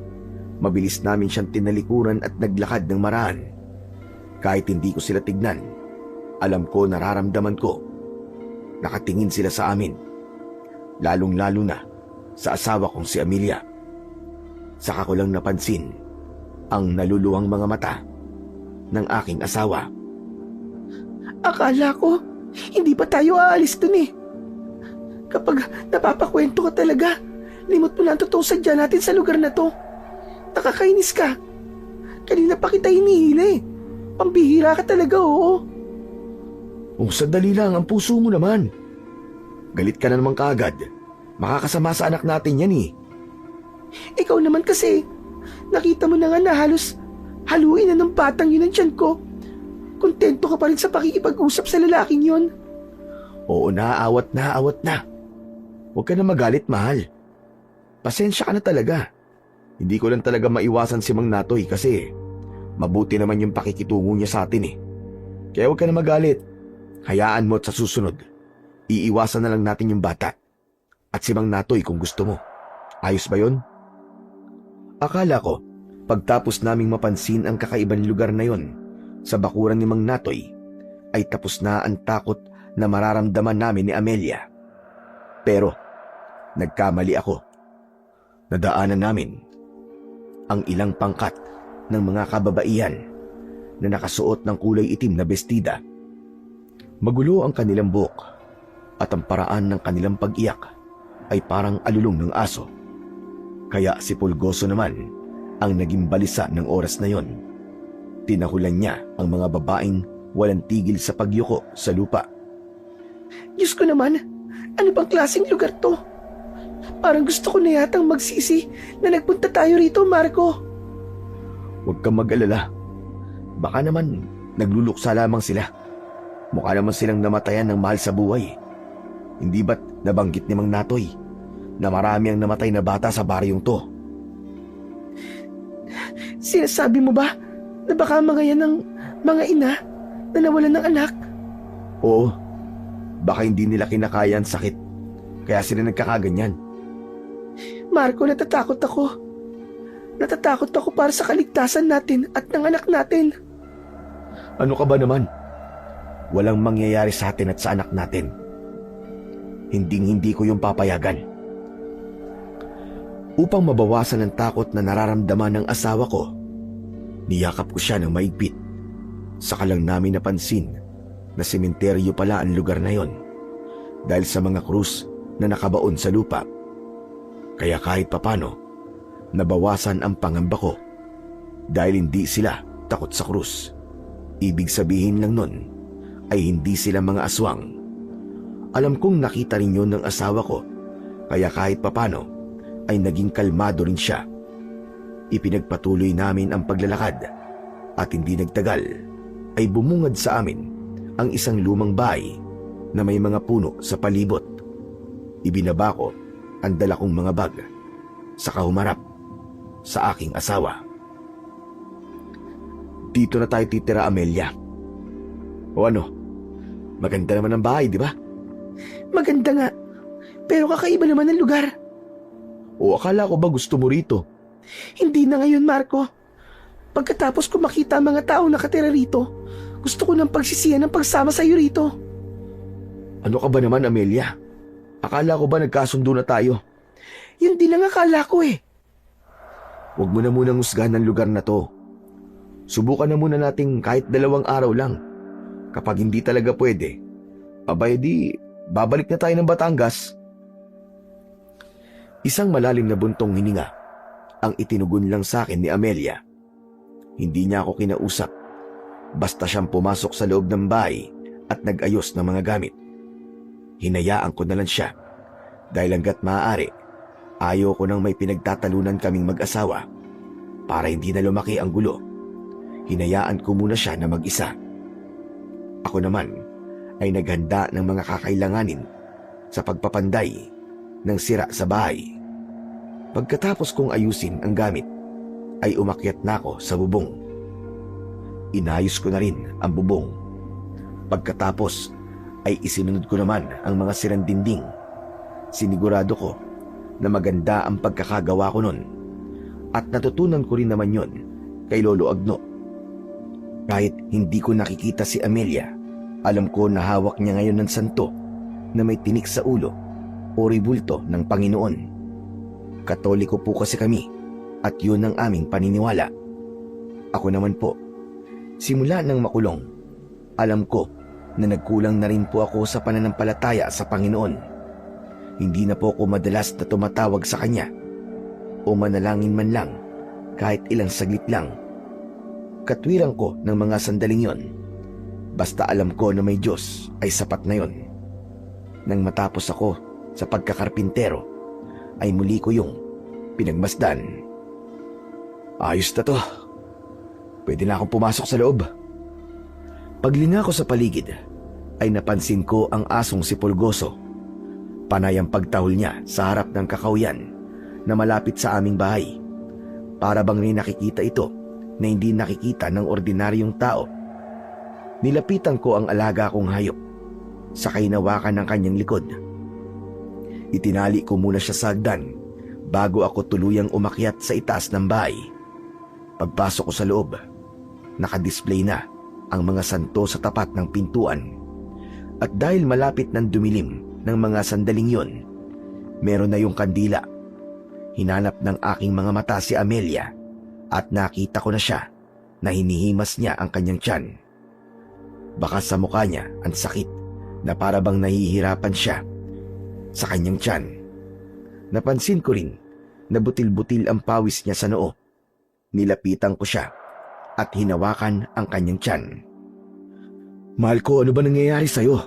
Mabilis namin siyang tinalikuran at naglakad ng maraan. Kahit hindi ko sila tignan, alam ko nararamdaman ko. Nakatingin sila sa amin. Lalong-lalo na sa asawa kong si Amelia. Saka ko lang napansin ang naluluwang mga mata ng aking asawa. Akala ko, hindi pa tayo aalis dun eh. Kapag napapakwento ka talaga, limot mo na ang totoong sadya natin sa lugar na to. Nakakainis ka. Kanina pa kita hinihila eh. Pambihira ka talaga, oo. Sandali lang, ang puso mo naman. Galit ka na naman kaagad. Makakasama sa anak natin yan eh. Ikaw naman kasi, nakita mo na nga na halos haluin na ng batang yun ang tiyan ko. Kontento ka pa rin sa pakikipag-usap sa lalaking yun. Oo, naaawat na. Huwag ka na magalit, mahal. Pasensya ka na talaga. Hindi ko lang talaga maiwasan si Mang Natoy kasi mabuti naman yung pakikitungo niya sa atin eh. Kaya huwag ka na magalit. Hayaan mo at sa susunod, iiwasan na lang natin yung bata. At si Mang Natoy kung gusto mo. Ayos ba yun? Akala ko, pagtapos naming mapansin ang kakaibang lugar na yon sa bakuran ni Mang Natoy, ay tapos na ang takot na mararamdaman namin ni Amelia. Pero, nagkamali ako. Nadaanan namin ang ilang pangkat ng mga kababaihan na nakasuot ng kulay itim na bestida. Magulo ang kanilang buhok at ang paraan ng kanilang pag-iyak ay parang alulong ng aso. Kaya si Pulgoso naman ang naging balisa ng oras na yon. Tinahulan niya ang mga babaeng walang tigil sa pagyuko sa lupa. Diyos ko naman, ano bang klaseng lugar to? Parang gusto ko na yatang magsisi na nagpunta tayo rito, Marco. Huwag kang mag-alala. Baka naman nagluluksa lamang sila. Mukha naman silang namatayan ng mahal sa buhay. Hindi ba't nabanggit ni Mang Natoy na marami ang namatay na bata sa baryong to? Sinasabi mo ba na baka mga yan ng mga ina na nawalan ng anak? Oo. Baka hindi nila kinakaya ang sakit. Kaya sila nagkakaganyan. Marco, natatakot ako. Natatakot ako para sa kaligtasan natin at ng anak natin. Ano ka ba naman? Walang mangyayari sa atin at sa anak natin. Hinding-hindi ko yung papayagan. Upang mabawasan ang takot na nararamdaman ng asawa ko, niyakap ko siya ng maigpit. Saka lang namin napansin na sementeryo pala ang lugar na yon dahil sa mga krus na nakabaon sa lupa. Kaya kahit papano, nabawasan ang pangamba ko dahil hindi sila takot sa krus. Ibig sabihin lang nun ay hindi sila mga aswang. Alam kong nakita rin yun ng asawa ko, kaya kahit papano ay naging kalmado rin siya. Ipinagpatuloy namin ang paglalakad at hindi nagtagal ay bumungad sa amin ang isang lumang bahay na may mga puno sa palibot. Ibinaba ko ang dala kong mga bag, saka humarap sa aking asawa. Dito na tayo titira, Amelia. O ano? Maganda naman ang bahay, di ba? Maganda nga, pero kakaiba naman ang lugar. O akala ko ba gusto mo rito? Hindi na ngayon, Marco. Pagkatapos ko makita ang mga taong nakatira rito, gusto ko ng pagsisiyan ng pagsama sa iyo rito. Ano ka ba naman, Amelia? Akala ko ba nagkasundo na tayo? Yun din ang akala ko eh. Huwag mo na munang husgahan ng lugar na to. Subukan na muna nating kahit 2 araw lang. Kapag hindi talaga pwede, abay di, babalik na tayo ng Batangas. Isang malalim na buntong hininga ang itinugon lang sa akin ni Amelia. Hindi niya ako kinausap. Basta siyang pumasok sa loob ng bahay at nag-ayos ng mga gamit. Hinayaan ko na lang siya dahil hanggat maaari, ayaw ko nang may pinagtatalunan kaming mag-asawa para hindi na lumaki ang gulo. Hinayaan ko muna siya na mag-isa. Ako naman ay naghanda ng mga kakailanganin sa pagpapanday ng sira sa bahay. Pagkatapos kong ayusin ang gamit, ay umakyat na ako sa bubong. Inayos ko na rin ang bubong. Pagkatapos ay isinunod ko naman ang mga sirang dingding. Sinigurado ko na maganda ang pagkakagawa ko nun at natutunan ko rin naman yon kay Lolo Agno. Kahit hindi ko nakikita si Amelia, alam ko na hawak niya ngayon ng santo na may tinik sa ulo o ribulto ng Panginoon. Katoliko po kasi kami at yun ang aming paniniwala. Ako naman po, simula nang makulong, alam ko na nagkulang na rin po ako sa pananampalataya sa Panginoon. Hindi na po ako madalas na tumatawag sa Kanya o manalangin man lang kahit ilang saglit lang. Katwiran ko ng mga sandaling yon. Basta alam ko na may Diyos ay sapat na yon. Nang matapos ako sa pagkakarpintero, ay muli ko yung pinagmasdan. Ayos na to. Pwede na akong pumasok sa loob. Paglinga ko sa paligid, ay napansin ko ang asong si Pulgoso. Panay ang pagtahol niya sa harap ng kakauyan na malapit sa aming bahay. Para bang may nakikita ito na hindi nakikita ng ordinaryong tao. Nilapitan ko ang alaga kong hayop, sakay nawakan ng kanyang likod. Itinali ko muna siya sa hagdan bago ako tuluyang umakyat sa itaas ng bahay. Pagpasok ko sa loob, nakadisplay na ang mga santo sa tapat ng pintuan. At dahil malapit ng dumilim ng mga sandaling yon, meron na yung kandila. Hinanap ng aking mga mata si Amelia at nakita ko na siya na hinihimas niya ang kanyang tiyan. Baka sa mukha niya ang sakit na para bang nahihirapan siya sa kanyang tiyan. Napansin ko rin na butil-butil ang pawis niya sa noo. Nilapitan ko siya at hinawakan ang kanyang tiyan. Mahal ko, ano ba nangyayari sa'yo?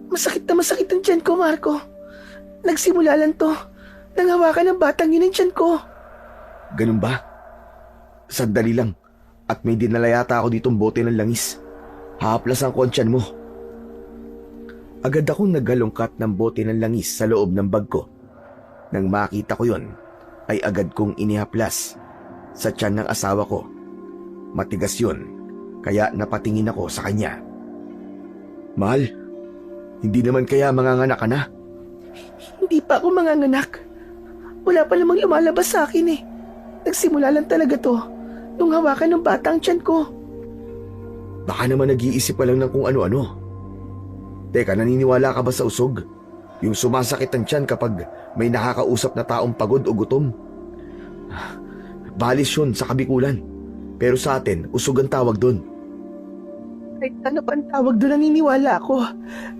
Masakit na masakit ang tiyan ko, Marco. Nagsimula lang to nang hawakan ng batang yun ang tiyan ko. Ganun ba? Sandali lang at may dinala yata ako ditong bote ng langis. Hahaplasan ko ang tiyan mo. Agad akong naggalungkat ng bote ng langis sa loob ng bag ko. Nang makita ko yon, ay agad kong inihaplas sa tiyan ng asawa ko. Matigas yun, kaya napatingin ako sa kanya. Mahal, hindi naman kaya manganganak ka na? Hindi pa ako manganganak. Wala pa namang lumalabas sa akin eh. Nagsimula lang talaga to nung hawakan ng batang tiyan ko. Baka naman nag-iisip ka lang ng kung ano-ano. Teka, naniniwala ka ba sa usog? Yung sumasakit ang tiyan kapag may nakakausap na taong pagod o gutom. Balis yun sa kabikulan. Pero sa atin, usog ang tawag doon. Kahit ano pa ang tawag doon, naniniwala ako.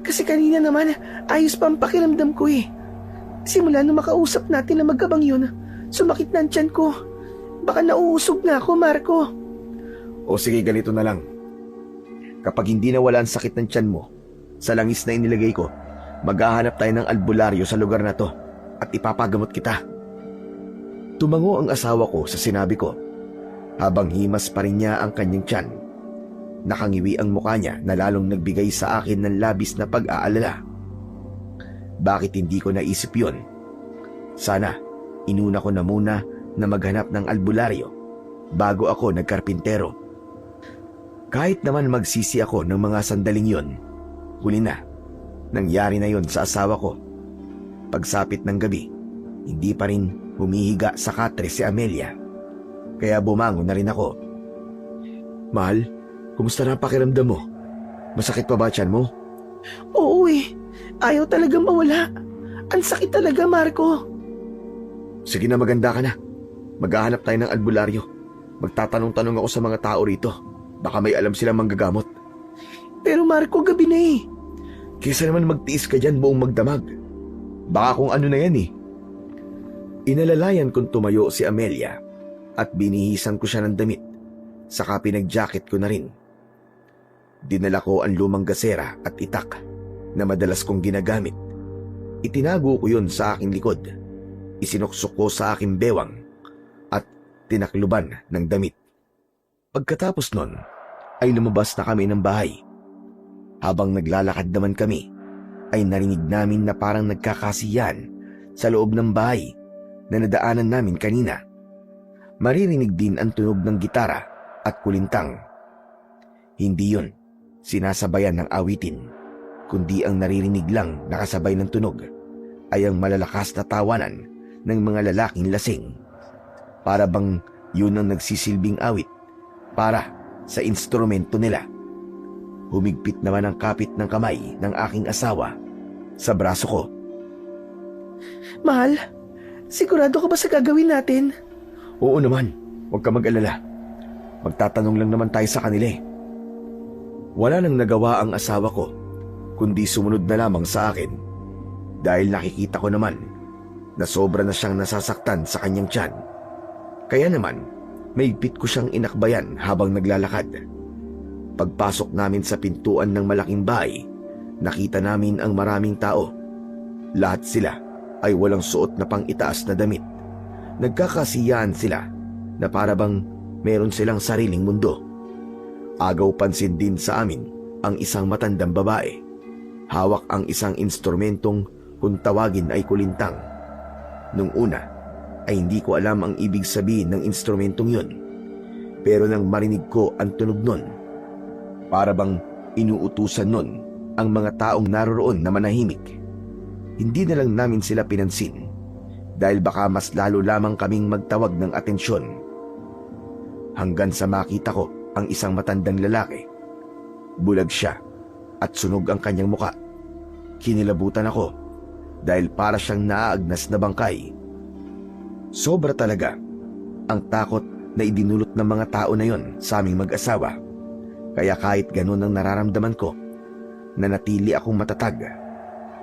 Kasi kanina naman, ayos pa ang pakiramdam ko eh. Simula nung makausap natin na magkabang yun, sumakit na ang tiyan ko. Baka nauusog na ako, Marco. O sige, ganito na lang. Kapag hindi nawala ang sakit ng tiyan mo, sa langis na inilagay ko, maghahanap tayo ng albularyo sa lugar na to at ipapagamot kita. Tumango ang asawa ko sa sinabi ko, habang himas pa rin niya ang kanyang tiyan. Nakangiwi ang mukha niya na lalong nagbigay sa akin ng labis na pag-aalala. Bakit hindi ko naisip yun? Sana, inuna ko na muna na maghanap ng albularyo bago ako nagkarpintero. Kahit naman magsisi ako ng mga sandaling yon, huli na. Nangyari na yon sa asawa ko. Pagsapit ng gabi, hindi pa rin humihiga sa katre si Amelia. Kaya bumangon na rin ako. Mahal, kumusta na ang pakiramdam mo? Masakit pa ba tiyan mo? Oo eh, ayaw talagang mawala. Ang sakit talaga, Marco. Sige na, maganda ka na. Maghahanap tayo ng albularyo. Magtatanong-tanong ako sa mga tao rito. Baka may alam silang manggagamot. Pero Marco, gabi na eh. Kesa naman magtiis ka dyan buong magdamag. Baka kung ano na yan eh. Inalalayan kong tumayo si Amelia at binihisan ko siya ng damit. Saka pinag-jacket ko na rin. Dinala ko ang lumang gasera at itak na madalas kong ginagamit. Itinago ko yun sa aking likod. Isinuksok ko sa aking bewang at tinakluban ng damit. Pagkatapos nun, ay lumabas na kami ng bahay. Habang naglalakad naman kami, ay narinig namin na parang nagkakasiyan sa loob ng bahay na nadaanan namin kanina. Maririnig din ang tunog ng gitara at kulintang. Hindi yun sinasabayan ng awitin, kundi ang naririnig lang nakasabay ng tunog ay ang malalakas na tawanan ng mga lalaking lasing. Para bang yun ang nagsisilbing awit para sa instrumento nila. Humigpit naman ang kapit ng kamay ng aking asawa sa braso ko. Mahal, sigurado ka ba sa gagawin natin? Oo naman, huwag ka mag-alala. Magtatanong lang naman tayo sa kanila eh. Wala nang nagawa ang asawa ko, kundi sumunod na lamang sa akin. Dahil nakikita ko naman na sobra na siyang nasasaktan sa kanyang tiyan. Kaya naman, mahigpit ko siyang inakbayan habang naglalakad. Pagpasok namin sa pintuan ng malaking bahay, nakita namin ang maraming tao. Lahat sila ay walang suot na pang-itaas na damit. Nagkakasiyahan sila na para bang meron silang sariling mundo. Agaw pansin din sa amin ang isang matandang babae. Hawak ang isang instrumentong kung tawagin ay kulintang. Nung una ay hindi ko alam ang ibig sabihin ng instrumentong yun. Pero nang marinig ko ang tunog nun, para bang inuutusan nun ang mga taong naroroon na manahimik. Hindi na lang namin sila pinansin dahil baka mas lalo lamang kaming magtawag ng atensyon. Hanggang sa makita ko ang isang matandang lalaki. Bulag siya at sunog ang kanyang muka. Kinilabutan ako dahil para siyang naaagnas na bangkay. Sobra talaga ang takot na idinulot ng mga tao na yon sa aming mag-asawa. Kaya kahit ganun ang nararamdaman ko, nanatili akong matatag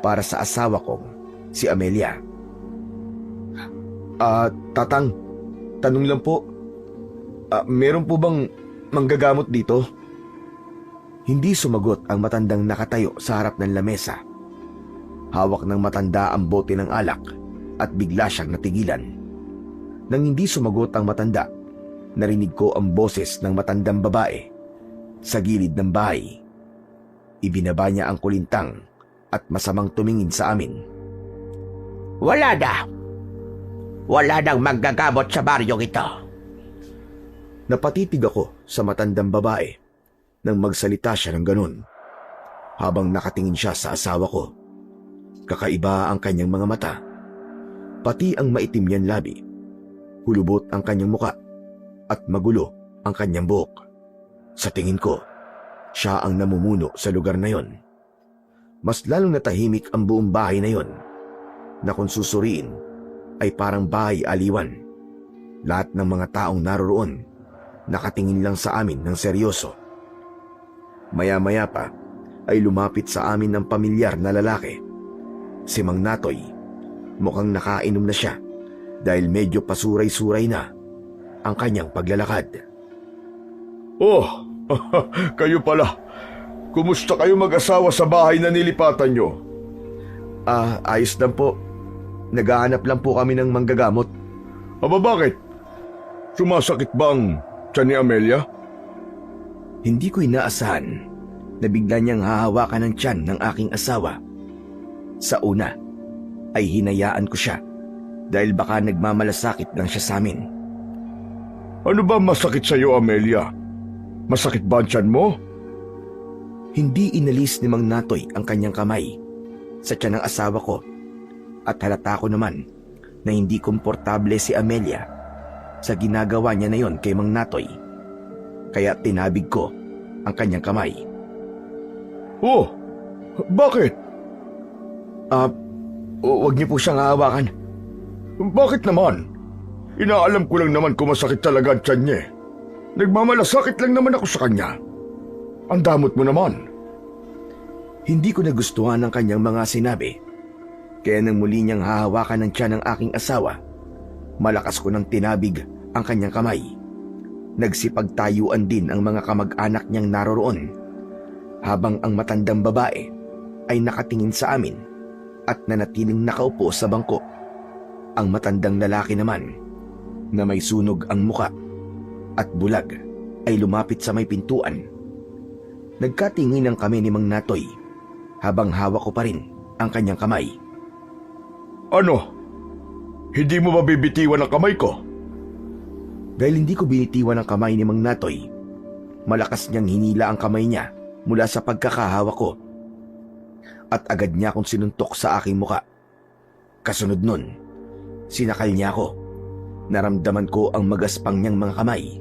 para sa asawa kong si Amelia. Tatang, tanong lang po, meron po bang manggagamot dito? Hindi sumagot ang matandang nakatayo sa harap ng lamesa. Hawak ng matanda ang bote ng alak at bigla siyang natigilan. Nang hindi sumagot ang matanda, narinig ko ang boses ng matandang babae sa gilid ng bahay. Ibinaba niya ang kulintang at masamang tumingin sa amin. Wala na. Wala nang manggagamot sa baryong ito. Napatitig ako sa matandang babae nang magsalita siya ng ganun. Habang nakatingin siya sa asawa ko, kakaiba ang kanyang mga mata. Pati ang maitim niyang labi. Hulubot ang kanyang muka at magulo ang kanyang buhok. Sa tingin ko, siya ang namumuno sa lugar na yon. Mas lalong natahimik ang buong bahay na yon, na kung susuriin ay parang bahay aliwan. Lahat ng mga taong naroroon nakatingin lang sa amin ng seryoso. Maya-maya pa ay lumapit sa amin ng pamilyar na lalaki. Si Mang Natoy, mukhang nakainom na siya dahil medyo pasuray-suray na ang kanyang paglalakad. Oh, kayo pala. Kumusta kayo mag-asawa sa bahay na nilipatan nyo? Ayos lang po. Naghahanap lang po kami ng manggagamot. Aba bakit? Sumasakit ba ang tiyan ni Amelia? Hindi ko inaasahan na bigla niyang hahawakan ng tiyan ng aking asawa. Sa una ay hinayaan ko siya dahil baka nagmamalasakit lang siya sa amin. Ano ba masakit sa iyo, Amelia? Masakit ba ang tiyan mo? Hindi inalis ni Mang Natoy ang kanyang kamay sa tiyan ng asawa ko at halata ko naman na hindi komportable si Amelia sa ginagawa niya na yon kay Mang Natoy. Kaya tinabig ko ang kanyang kamay. Oh, bakit? Huwag niyo po siyang hahawakan. Bakit naman? Inaalam ko lang naman kung masakit talaga ang tiyan niya. Nagmamalasakit lang naman ako sa kanya. Ang damot mo naman. Hindi ko nagustuhan ang kanyang mga sinabi. Kaya nang muli niyang hahawakan ng tiyan ng aking asawa, malakas ko nang tinabig ang kanyang kamay. Nagsipagtayuan din ang mga kamag-anak niyang naroroon, habang ang matandang babae ay nakatingin sa amin at nanatiling nakaupo sa bangko. Ang matandang lalaki naman, na may sunog ang muka at bulag, ay lumapit sa may pintuan. Nagkatinginan kami ni Mang Natoy habang hawak ko pa rin ang kanyang kamay. Ano? Hindi mo ba bibitiwan ang kamay ko? Dahil hindi ko binitiwan ang kamay ni Mang Natoy, malakas niyang hinila ang kamay niya mula sa pagkakahawak ko at agad niya akong sinuntok sa aking muka. Kasunod nun, sinakal niya ako. Naramdaman ko ang magaspang niyang mga kamay.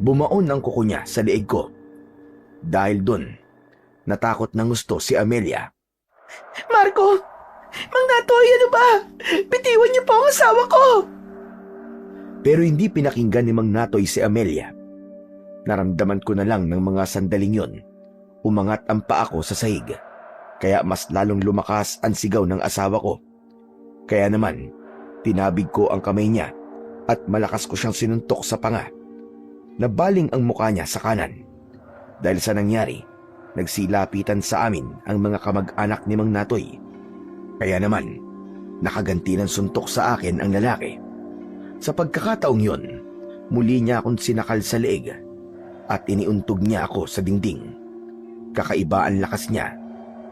Bumaon ang kuko niya sa leeg ko. Dahil dun, natakot ng gusto si Amelia. Marco! Mang Natoy, ano ba? Bitiwan niyo po ang asawa ko! Pero hindi pinakinggan ni Mang Natoy si Amelia. Naramdaman ko na lang ng mga sandaling yon. Umangat ang paa ko sa sahig. Kaya mas lalong lumakas ang sigaw ng asawa ko. Kaya naman, tinabig ko ang kamay niya at malakas ko siyang sinuntok sa panga. Nabaling ang mukha niya sa kanan. Dahil sa nangyari, nagsilapitan sa amin ang mga kamag-anak ni Mang Natoy. Kaya naman, nakaganti ng suntok sa akin ang lalaki. Sa pagkakataong yon, muli niya akong sinakal sa leeg at iniuntog niya ako sa dingding. Kakaiba ang lakas niya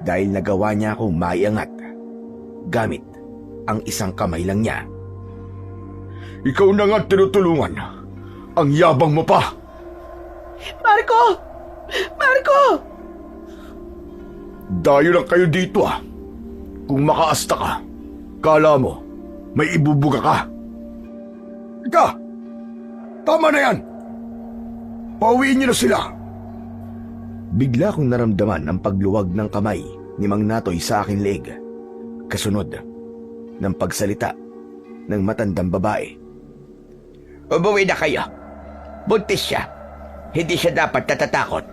dahil nagawa niya akong maiangat gamit ang isang kamay lang niya. Ikaw na nga tinutulungan. Ang yabang mo pa! Marco! Marco! Dayo lang kayo dito ah. Kung makaasta ka, kala mo may ibubuga ka. Ika! Tama na yan! Pauwiin niyo na sila! Bigla kong naramdaman ang pagluwag ng kamay ni Mang Natoy sa aking leeg. Kasunod ng pagsalita ng matandang babae. Umuwi na kayo. Buntis siya. Hindi siya dapat natatakot.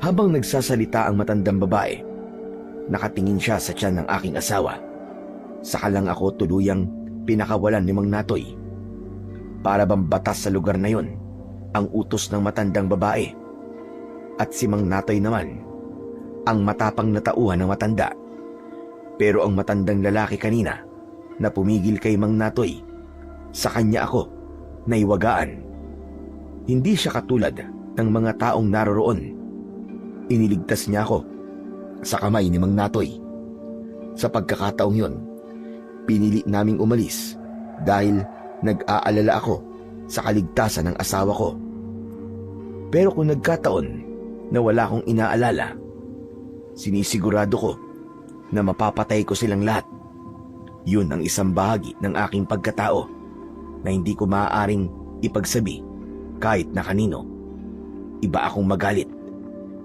Habang nagsasalita ang matandang babae, nakatingin siya sa tiyan ng aking asawa. Saka lang ako tuluyang pinakawalan ni Mang Natoy. Para bang batas sa lugar na yon ang utos ng matandang babae. At si Mang Natoy naman, ang matapang na tauhan ng matanda. Pero ang matandang lalaki kanina na pumigil kay Mang Natoy, sa kanya ako naiwagaan. Hindi siya katulad ng mga taong naroroon. Iniligtas niya ako sa kamay ni Mang Natoy. Sa pagkakataong yon, pinili naming umalis dahil nag-aalala ako sa kaligtasan ng asawa ko. Pero kung nagkataon na wala akong inaalala, sinisigurado ko na mapapatay ko silang lahat. Yun ang isang bahagi ng aking pagkatao na hindi ko maaaring ipagsabi kahit na kanino. Iba akong magalit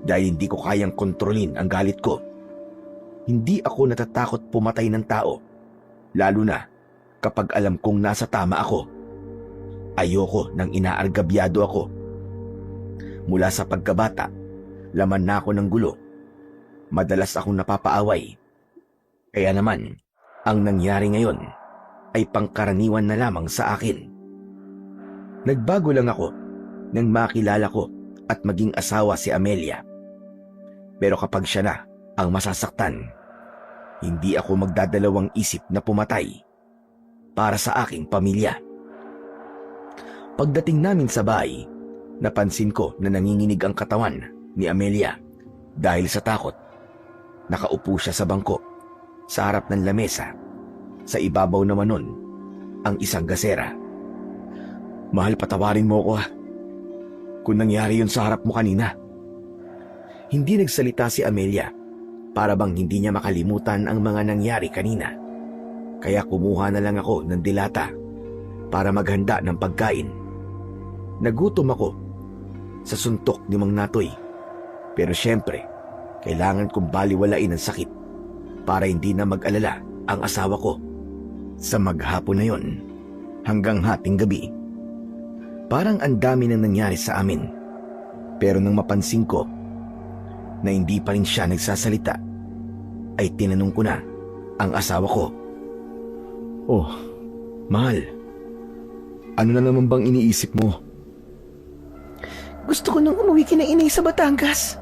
dahil hindi ko kayang kontrolin ang galit ko. Hindi ako natatakot pumatay ng tao, lalo na kapag alam kong nasa tama ako. Ayoko nang inaargabyado ako. Mula sa pagkabata, laman na ako ng gulo. Madalas akong napapaaway. Kaya naman, ang nangyari ngayon ay pangkaraniwan na lamang sa akin. Nagbago lang ako nang makilala ko at maging asawa si Amelia. Pero kapag siya na ang masasaktan, hindi ako magdadalawang isip na pumatay para sa aking pamilya. Pagdating namin sa bahay, napansin ko na nanginginig ang katawan ni Amelia dahil sa takot. Nakaupo siya sa bangko sa harap ng lamesa. Sa ibabaw naman nun ang isang gasera. Mahal, patawarin mo ko ha. Kung nangyari yun sa harap mo kanina. Hindi nagsalita si Amelia, para bang hindi niya makalimutan ang mga nangyari kanina. Kaya kumuha na lang ako ng dilata para maghanda ng pagkain. Nagutom ako sa suntok ni Mang Natoy. Pero syempre, kailangan kong baliwalain ang sakit para hindi na mag-alala ang asawa ko. Sa maghapon na yon, hanggang hating gabi, parang ang dami nang nangyari sa amin. Pero nang mapansin ko na hindi pa rin siya nagsasalita, ay tinanong ko na ang asawa ko. Oh, mahal, ano na naman bang iniisip mo? Gusto ko nang umuwi kina inay sa Batangas.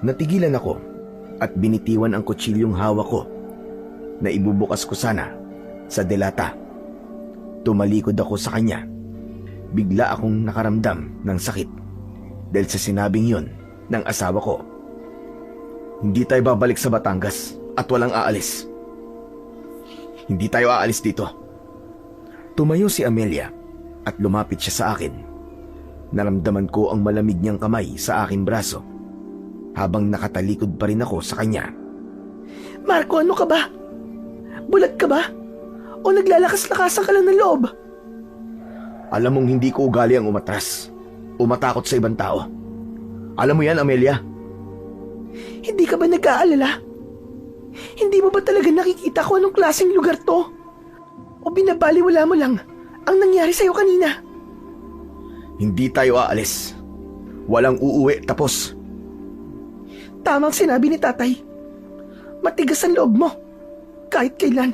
Natigilan ako at binitiwan ang kutsilyong hawak ko na ibubukas ko sana sa delata. Tumalikod ako sa kanya. Bigla akong nakaramdam ng sakit dahil sa sinabing yon ng asawa ko. Hindi tayo babalik sa Batangas at walang aalis. Hindi tayo aalis dito. Tumayo si Amelia at lumapit siya sa akin. Naramdaman ko ang malamig niyang kamay sa aking braso habang nakatalikod pa rin ako sa kanya. Marco, ano ka ba? Bulag ka ba? O naglalakas-lakasan ka lang ng loob? Alam mong hindi ko ugali ang umatras, umatakot sa ibang tao. Alam mo yan, Amelia? Hindi ka ba nag-aalala? Hindi mo ba talaga nakikita kung anong klaseng lugar to? O binabaliwala mo lang ang nangyari sa'yo kanina? Hindi tayo aalis. Walang uuwi, tapos. Tamang sinabi ni tatay. Matigas ang loob mo. Kahit kailan.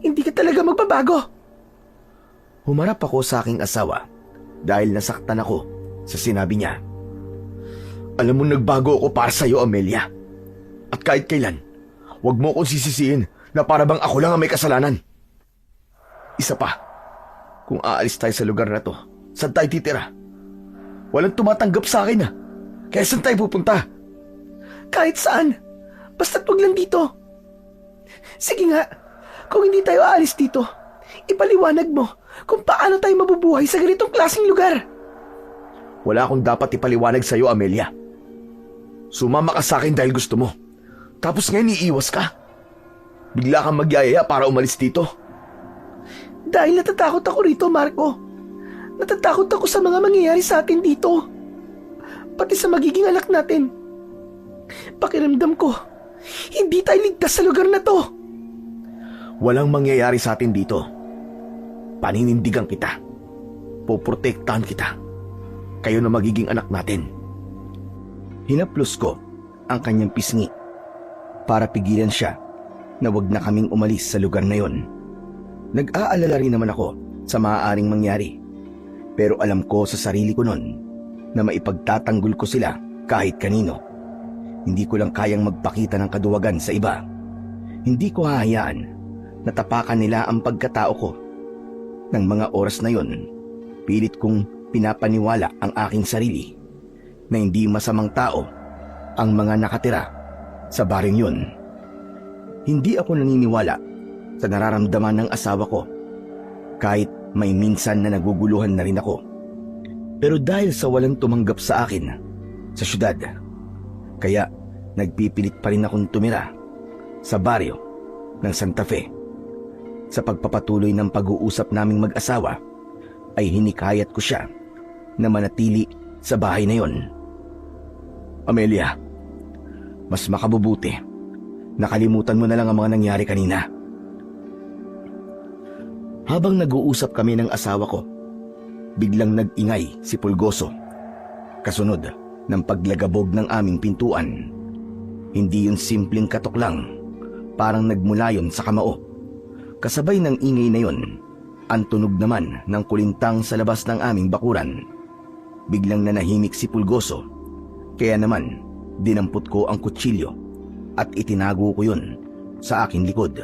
Hindi ka talaga magbabago. Humarap ako sa aking asawa dahil nasaktan ako sa sinabi niya. Alam mo, nagbago ako para sa'yo, Amelia. At kahit kailan, huwag mo akong sisisihin na para bang ako lang ang may kasalanan. Isa pa, kung aalis tayo sa lugar na to, saan tayo titira? Walang tumatanggap sa akin Kaya saan tayo pupunta? Kahit saan. Basta't wag lang dito. Sige nga, kung hindi tayo aalis dito, ipaliwanag mo kung paano tayo mabubuhay sa ganitong klaseng lugar. Wala akong dapat ipaliwanag sa'yo, Amelia. Sumama ka sa akin dahil gusto mo. Tapos ngayon iiwas ka. Bigla kang magyayaya para umalis dito. Dahil natatakot ako rito, Marco. Natatakot ako sa mga mangyayari sa atin dito. Pati sa magiging anak natin. Pakiramdam ko, hindi tayo ligtas sa lugar na to. Walang mangyayari sa atin dito. Paninindigan kita. Poprotektahan kita. Kayo na magiging anak natin. Hinaplos ko ang kanyang pisngi para pigilan siya na wag na kaming umalis sa lugar na yon. Nag-aalala rin naman ako sa maaaring mangyari. Pero alam ko sa sarili ko nun na maipagtatanggol ko sila kahit kanino. Hindi ko lang kayang magpakita ng kaduwagan sa iba. Hindi ko hahayaan na tapakan nila ang pagkatao ko. Nang mga oras na yon, pilit kong pinapaniwala ang aking sarili na hindi masamang tao ang mga nakatira sa baring yon. Hindi ako naniniwala sa nararamdaman ng asawa ko kahit may minsan na naguguluhan na rin ako. Pero dahil sa walang tumanggap sa akin sa syudad, kaya nagpipilit pa rin akong tumira sa baryo ng Santa Fe. Sa pagpapatuloy ng pag-uusap naming mag-asawa, ay hinikayat ko siya na manatili sa bahay na yon. Amelia, mas makabubuti Nakalimutan mo na lang ang mga nangyari kanina. Habang nag-uusap kami ng asawa ko, biglang nag-ingay si Pulgoso. Kasunod ng paglagabog ng aming pintuan. Hindi yun simpleng katok lang, parang nagmula yun sa kamao. Kasabay ng ingay na yun, ang tunog naman ng kulintang sa labas ng aming bakuran. Biglang nanahimik si Pulgoso, kaya naman dinampot ko ang kutsilyo at itinago ko yun sa aking likod.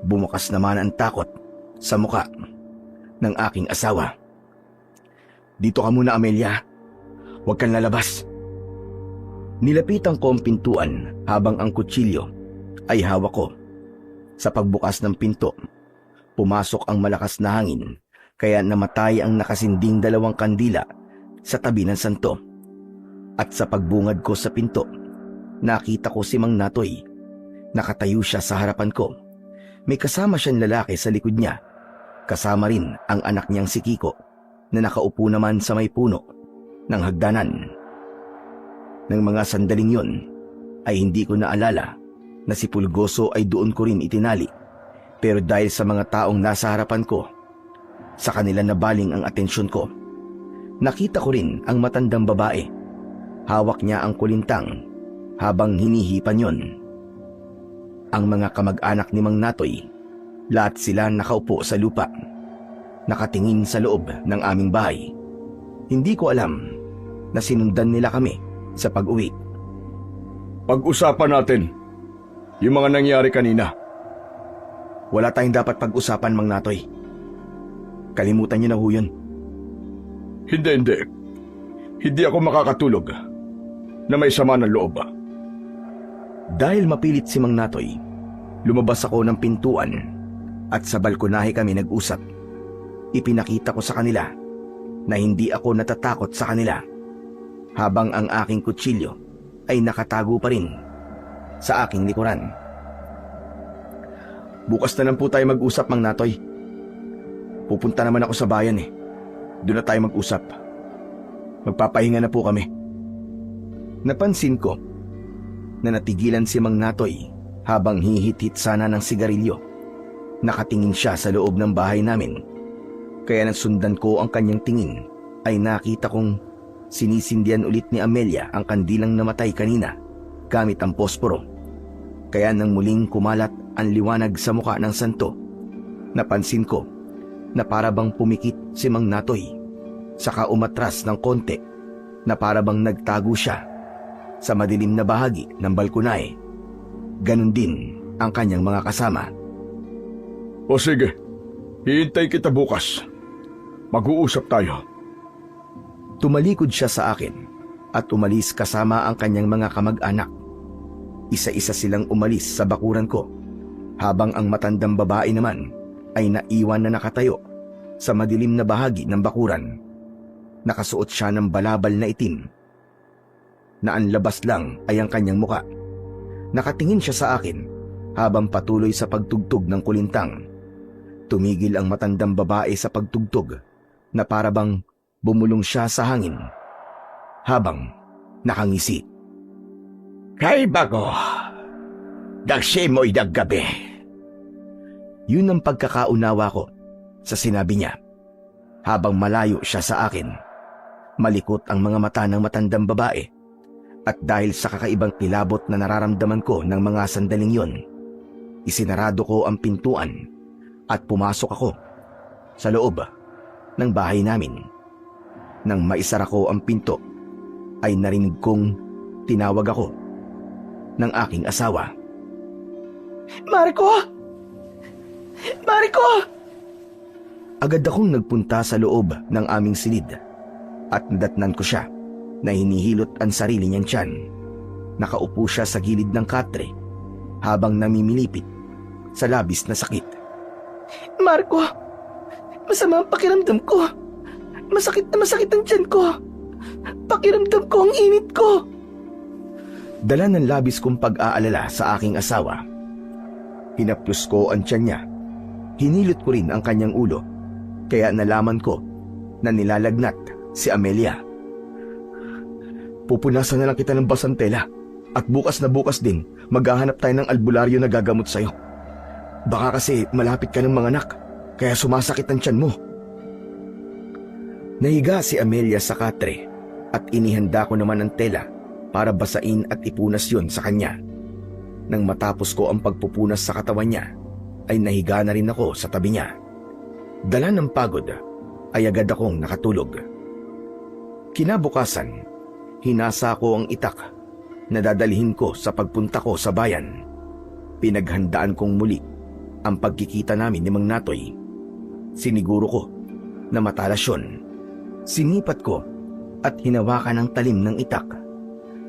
Bumukas naman ang takot sa muka ng aking asawa. Dito ka muna, Amelia. Huwag kang lalabas. Nilapitan ko ang pintuan habang ang kutsilyo ay hawak ko. Sa pagbukas ng pinto, pumasok ang malakas na hangin kaya namatay ang nakasinding 2 kandila sa tabi ng santo. At sa pagbungad ko sa pinto, nakita ko si Mang Natoy. Nakatayo siya sa harapan ko. May kasama siyang lalaki sa likod niya. Kasama rin ang anak niyang si Kiko na nakaupo naman sa may puno ng hagdanan. Nang mga sandaling yon ay hindi ko naalala na si Pulgoso ay doon ko rin itinali. Pero dahil sa mga taong nasa harapan ko, sa kanila nabaling ang atensyon ko. Nakita ko rin ang matandang babae. Hawak niya ang kulintang habang hinihipan yon. Ang mga kamag-anak ni Mang Natoy, lahat sila nakaupo sa lupa, nakatingin sa loob ng aming bahay. Hindi ko alam na sinundan nila kami sa pag-uwi. Pag-usapan natin yung mga nangyari kanina. Wala tayong dapat pag-usapan, Mang Natoy. Kalimutan niyo na ho yun. Hindi. Hindi ako makakatulog na may sama ng loob. Dahil mapilit si Mang Natoy, lumabas ako ng pintuan at sa balkonahe kami nag-usap. Ipinakita ko sa kanila na hindi ako natatakot sa kanila habang ang aking kutsilyo ay nakatago pa rin sa aking likuran. Bukas na lang po tayo mag-usap, Mang Natoy. Pupunta naman ako sa bayan eh. Doon na tayo mag-usap. Magpapahinga na po kami. Napansin ko na natigilan si Mang Natoy habang hihit-hit sana ng sigarilyo. Nakatingin siya sa loob ng bahay namin. Kaya nang sundan ko ang kanyang tingin ay nakita kong sinisindihan ulit ni Amelia ang kandilang namatay kanina gamit ang posporo. Kaya nang muling kumalat ang liwanag sa mukha ng santo, napansin ko na parabang pumikit si Mang Natoy, saka umatras ng konti na parabang nagtago siya sa madilim na bahagi ng balkonahe. Ganon din ang kanyang mga kasama. O sige, hihintay kita bukas. Mag-uusap tayo. Tumalikod siya sa akin at umalis kasama ang kanyang mga kamag-anak. Isa-isa silang umalis sa bakuran ko, habang ang matandang babae naman ay naiwan na nakatayo sa madilim na bahagi ng bakuran. Nakasuot siya ng balabal na itim, na ang labas lang ay ang kanyang muka. Nakatingin siya sa akin habang patuloy sa pagtugtog ng kulintang. Tumigil ang matandang babae sa pagtugtog na parabang bumulong siya sa hangin habang nakangisi. Kay bago, dagsimoy daggabi. Yun ang pagkakaunawa ko sa sinabi niya. Habang malayo siya sa akin, malikot ang mga mata ng matandang babae. At dahil sa kakaibang kilabot na nararamdaman ko ng mga sandaling yon, isinarado ko ang pintuan at pumasok ako sa loob ng bahay namin. Nang maisara ko ang pinto, ay narinig kong tinawag ako ng aking asawa. Marco! Marco! Agad akong nagpunta sa loob ng aming silid at nadatnan ko siya na hinihilot ang sarili niyang tiyan. Nakaupo siya sa gilid ng katre habang namimilipit sa labis na sakit. Marco! Masama ang pakiramdam ko. Masakit na masakit ang tiyan ko. Pakiramdam ko ang init ko. Dala ng labis kong pag-aalala sa aking asawa. Hinaplos ko ang tiyan niya. Hinilot ko rin ang kanyang ulo. Kaya nalaman ko na nilalagnat si Amelia. Pupunasan na lang kita ng basantela At bukas na bukas din, maghahanap tayo ng albularyo na gagamot sa'yo. Baka kasi malapit ka ng mga anak, kaya sumasakit ang tiyan mo. Nahiga si Amelia sa katre at inihanda ko naman ang tela para basain at ipunas yon sa kanya. Nang matapos ko ang pagpupunas sa katawan niya, ay nahiga na rin ako sa tabi niya. Dala ng pagod, ay agad akong nakatulog. Kinabukasan, hinasa ko ang itak na dadalhin ko sa pagpunta ko sa bayan. Pinaghandaan kong muli ang pagkikita namin ni Mang Natoy. Siniguro ko na matalas yun. Sinipat ko at hinawakan ang talim ng itak.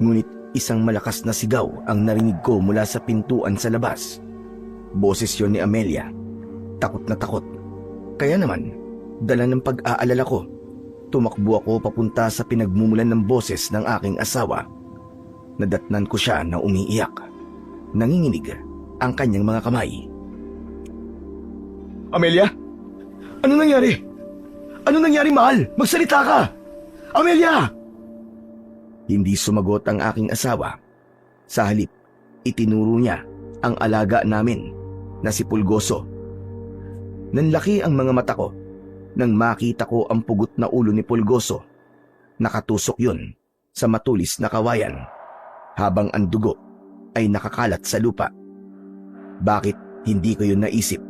Ngunit isang malakas na sigaw ang narinig ko mula sa pintuan sa labas. Boses yun ni Amelia. Takot na takot. Kaya naman, dala ng pag-aalala ko, tumakbo ako papunta sa pinagmumulan ng boses ng aking asawa. Nadatnan ko siya na umiiyak. Nanginginig ang kanyang mga kamay. Amelia? Ano nangyari? Ano nangyari, mahal? Magsalita ka! Amelia! Hindi sumagot ang aking asawa. Sa halip, itinuro niya ang alaga namin na si Pulgoso. Nanlaki ang mga mata ko nang makita ko ang pugot na ulo ni Pulgoso. Nakatusok yun sa matulis na kawayan habang ang dugo ay nakakalat sa lupa. Bakit hindi ko yun naisip?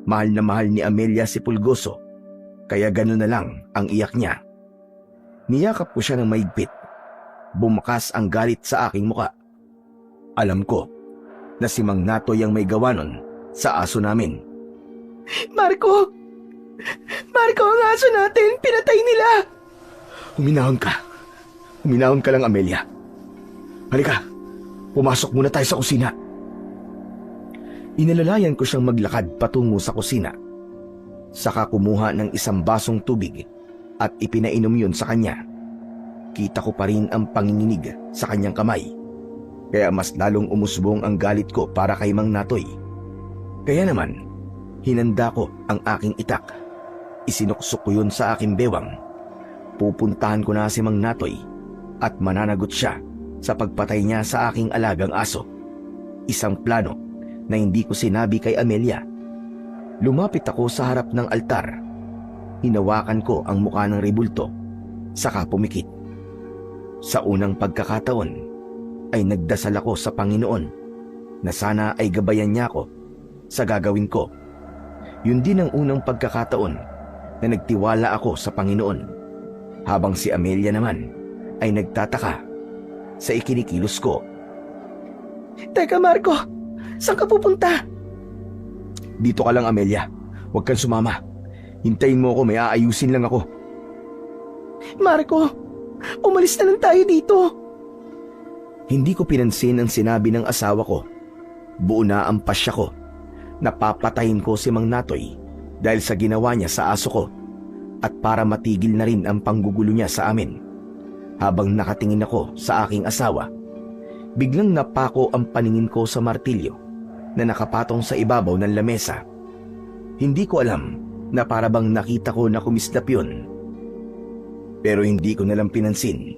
Mahal na mahal ni Amelia si Pulgoso, kaya gano'n na lang ang iyak niya. Niyakap ko siya ng maigpit. Bumakas ang galit sa aking muka. Alam ko na si Mang Natoy ang may gawa nun sa aso namin. Marco! Marco, ang aso natin! Pinatay nila! Huminahon ka. Huminahon ka lang, Amelia. Halika, pumasok muna tayo sa kusina. Inalalayan ko siyang maglakad patungo sa kusina. Saka kumuha ng isang basong tubig at ipinainom yun sa kanya. Kita ko pa rin ang panginginig sa kanyang kamay. Kaya mas lalong umusbong ang galit ko para kay Mang Natoy. Kaya naman, hinanda ko ang aking itak. Isinuksok ko yun sa aking bewang. Pupuntahan ko na si Mang Natoy at mananagot siya sa pagpatay niya sa aking alagang aso. Isang plano na hindi ko sinabi kay Amelia. Lumapit ako sa harap ng altar. Hinawakan ko ang mukha ng rebulto, saka pumikit. Sa unang pagkakataon, ay nagdasal ako sa Panginoon na sana ay gabayan niya ako sa gagawin ko. Yun din ang unang pagkakataon na nagtiwala ako sa Panginoon, habang si Amelia naman ay nagtataka sa ikinikilos ko. Teka, Marco! Saan ka pupunta? Dito ka lang, Amelia. Huwag kang sumama. Hintayin mo ako, may aayusin lang ako. Marco! Umalis na lang tayo dito! Hindi ko pinansin ang sinabi ng asawa ko. Buo na ang pasya ko. Napapatayin ko si Mang Natoy dahil sa ginawa niya sa aso ko at para matigil na rin ang panggugulo niya sa amin. Habang nakatingin ako sa aking asawa, biglang napako ang paningin ko sa martilyo na nakapatong sa ibabaw ng lamesa. Hindi ko alam na para bang nakita ko na kumislap yun. Pero hindi ko nalang pinansin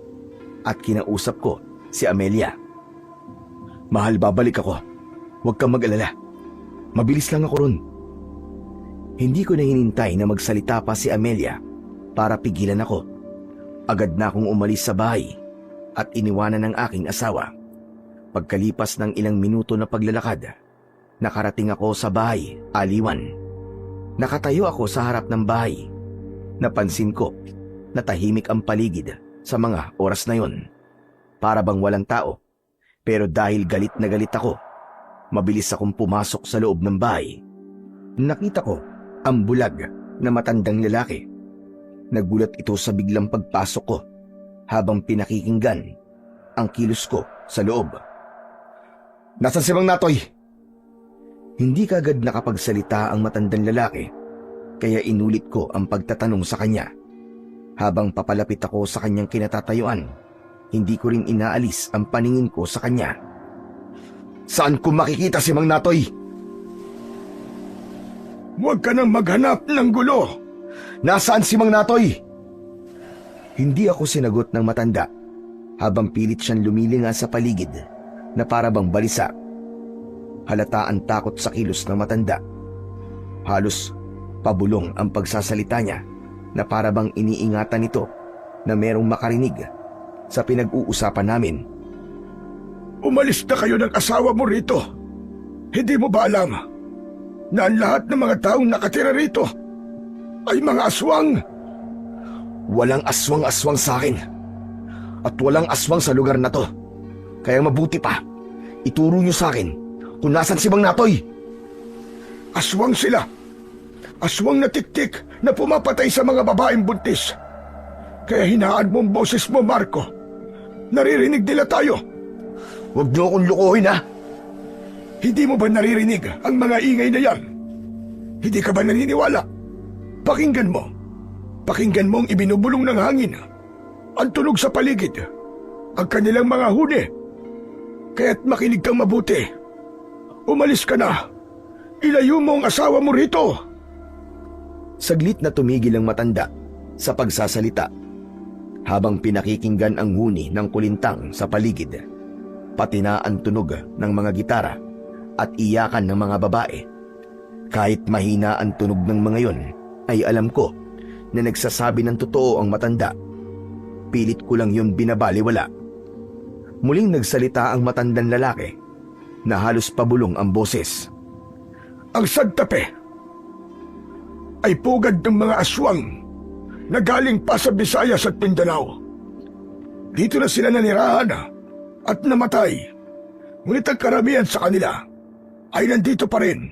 at kinausap ko si Amelia. Mahal, babalik ako. Huwag kang mag-alala. Mabilis lang ako ron. Hindi ko na hinintay na magsalita pa si Amelia para pigilan ako. Agad na akong umalis sa bahay at iniwanan ng aking asawa. Pagkalipas ng ilang minuto na paglalakad, nakarating ako sa bahay, aliwan. Nakatayo ako sa harap ng bahay. Napansin ko na tahimik ang paligid sa mga oras na yon. Para bang walang tao. Pero dahil galit na galit ako, mabilis akong pumasok sa loob ng bahay. Nakita ko ang bulag na matandang lalaki. Nagulat ito sa biglang pagpasok ko habang pinakikinggan ang kilos ko sa loob. Nasaan si Mang Natoy? Hindi kaagad nakapagsalita ang matandang lalaki, kaya inulit ko ang pagtatanong sa kanya. Habang papalapit ako sa kanyang kinatatayuan, hindi ko rin inaalis ang paningin ko sa kanya. Saan ko makikita si Mang Natoy? Huwag ka nang maghanap ng gulo. Nasaan si Mang Natoy? Hindi ako sinagot ng matanda. habang pilit siyang lumilinga sa paligid na para bang balisa. Halata ang takot sa kilos ng matanda. Halos pabulong ang pagsasalita niya na para bang iniingatan nito na merong makarinig sa pinag-uusapan namin. Umalis na kayo ng asawa mo rito. Hindi mo ba alam na ang lahat ng mga taong nakatira rito ay mga aswang? Walang aswang-aswang sa akin. At walang aswang sa lugar na to. Kaya mabuti pa, ituro niyo sa akin kung nasan si Mang Natoy. Aswang sila. Aswang na tiktik na pumapatay sa mga babaeng buntis. Kaya hinaan mo ang boses mo, Marco. Naririnig nila tayo. Huwag niyo akong lukuhin, ha? Hindi mo ba naririnig ang mga ingay na yan? Hindi ka ba naniniwala? Pakinggan mo. Pakinggan mo ang ibinubulong ng hangin. Ang tunog sa paligid. Ang kanilang mga huni. Kaya't makinig kang mabuti. Umalis ka na. Ilayo mo ang asawa mo rito. Saglit na tumigil ang matanda sa pagsasalita habang pinakikinggan ang huni ng kulintang sa paligid, pati na ang tunog ng mga gitara at iyakan ng mga babae. Kahit mahina ang tunog ng mga yon, ay alam ko na nagsasabi ng totoo ang matanda. Pilit ko lang yun binabaliwala. Muling nagsalita ang matandang lalaki na halos pabulong ang boses. Ang Santa Fe ay pugad ng mga aswang na galing pa sa Visayas at Mindanao. Dito na sila nanirahan at namatay. Ngunit ang karamihan sa kanila ay nandito pa rin.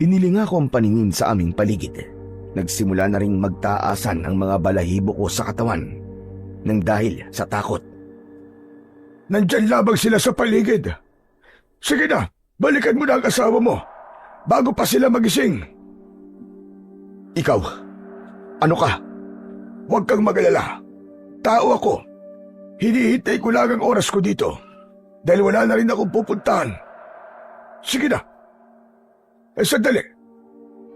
Inilinga ko ang paningin sa aming paligid. Nagsimula na ring magtaasan ang mga balahibo ko sa katawan nang dahil sa takot. Nandyan labang sila sa paligid. Sige na, balikan mo na ang asawa mo bago pa sila magising. Ikaw, ano ka? Huwag kang magalala. Tao ako. Hinihintay ko lang ang oras ko dito dahil wala na rin akong pupuntahan. Sige na. Sandali.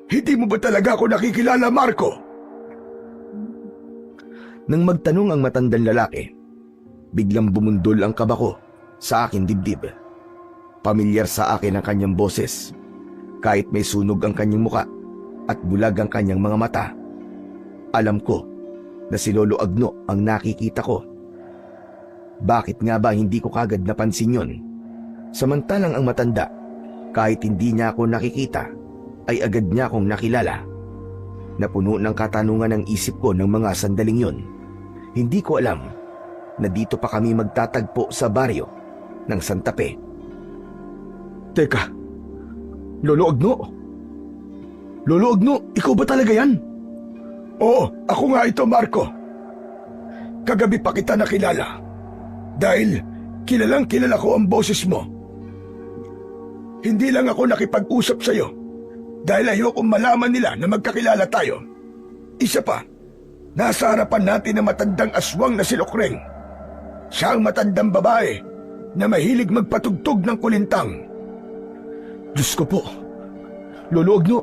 Hindi mo ba talaga ako nakikilala, Marco? Nang magtanong ang matandang lalaki, biglang bumundol ang kaba ko sa aking dibdib. Pamilyar sa akin ang kanyang boses, kahit may sunog ang kanyang muka at bulag ang kanyang mga mata. Alam ko na si Lolo Agno ang nakikita ko. Bakit nga ba hindi ko kagad napansin yon? Samantalang ang matanda, kahit hindi niya ako nakikita, ay agad niya akong nakilala. Napuno ng katanungan ang isip ko ng mga sandaling yon. Hindi ko alam na dito pa kami magtatagpo sa baryo ng Santa Fe. Teka, Lolo Agno? Lolo Agno, ikaw ba talaga yan? Oo, ako nga ito, Marco. Kagabi pa kita nakilala dahil kilalang kilala ko ang boses mo. Hindi lang ako nakipag-usap sa'yo dahil ayokong malaman nila na magkakilala tayo. Isa pa, nasa harapan natin ang matandang aswang na si Lukreng. Siya ang matandang babae na mahilig magpatugtog ng kulintang. Diyos ko po, Lolo Agno,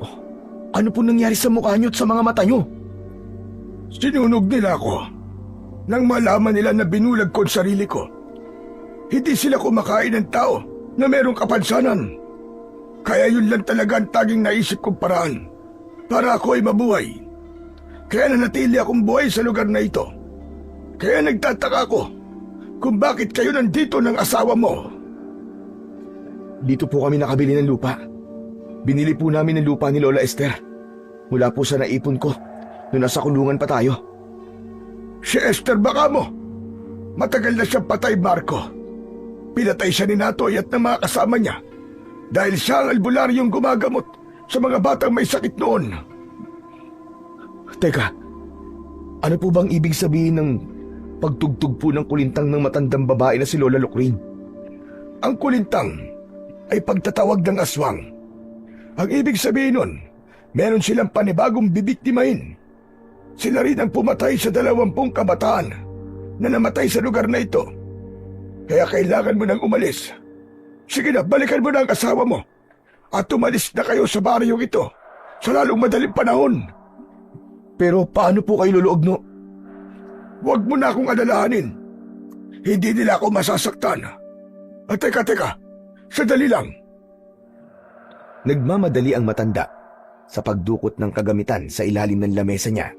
ano po nangyari sa mukha niyo at sa mga mata niyo? Sinunog nila ako nang malaman nila na binulag ko ang sarili ko. Hindi sila kumakain ng tao na merong kapansanan. Kaya yun lang talaga ang taging naisip kong paraan para ako ay mabuhay. Kaya nanatili akong buhay sa lugar na ito. Kaya nagtataka ako kung bakit kayo nandito ng asawa mo. Dito po kami nakabili ng lupa. Binili po namin ng lupa ni Lola Esther. Mula po sa naipon ko nung nasa kulungan pa tayo. Si Esther baka mo. Matagal na siyang patay, Marco. Pinatay siya ni Natoy at ng mga kasama niya dahil siya ang albularyong gumagamot sa mga batang may sakit noon. Teka, ano po bang ibig sabihin ng pagtugtog po ng kulintang ng matandang babae na si Lola Lucrin? Ang kulintang ay pagtatawag ng aswang. Ang ibig sabihin nun, meron silang panibagong bibiktimahin. Sila rin ang pumatay sa 20 kabataan na namatay sa lugar na ito. Kaya kailangan mo nang umalis. Sige na, balikan mo na ang asawa mo at umalis na kayo sa baryong ito sa lalong madaling panahon. Pero paano po kayo, Lolo Agno? Huwag mo na akong alalahanin. Hindi nila ako masasaktan. At teka, sandali lang. Nagmamadali ang matanda sa pagdukot ng kagamitan sa ilalim ng lamesa niya.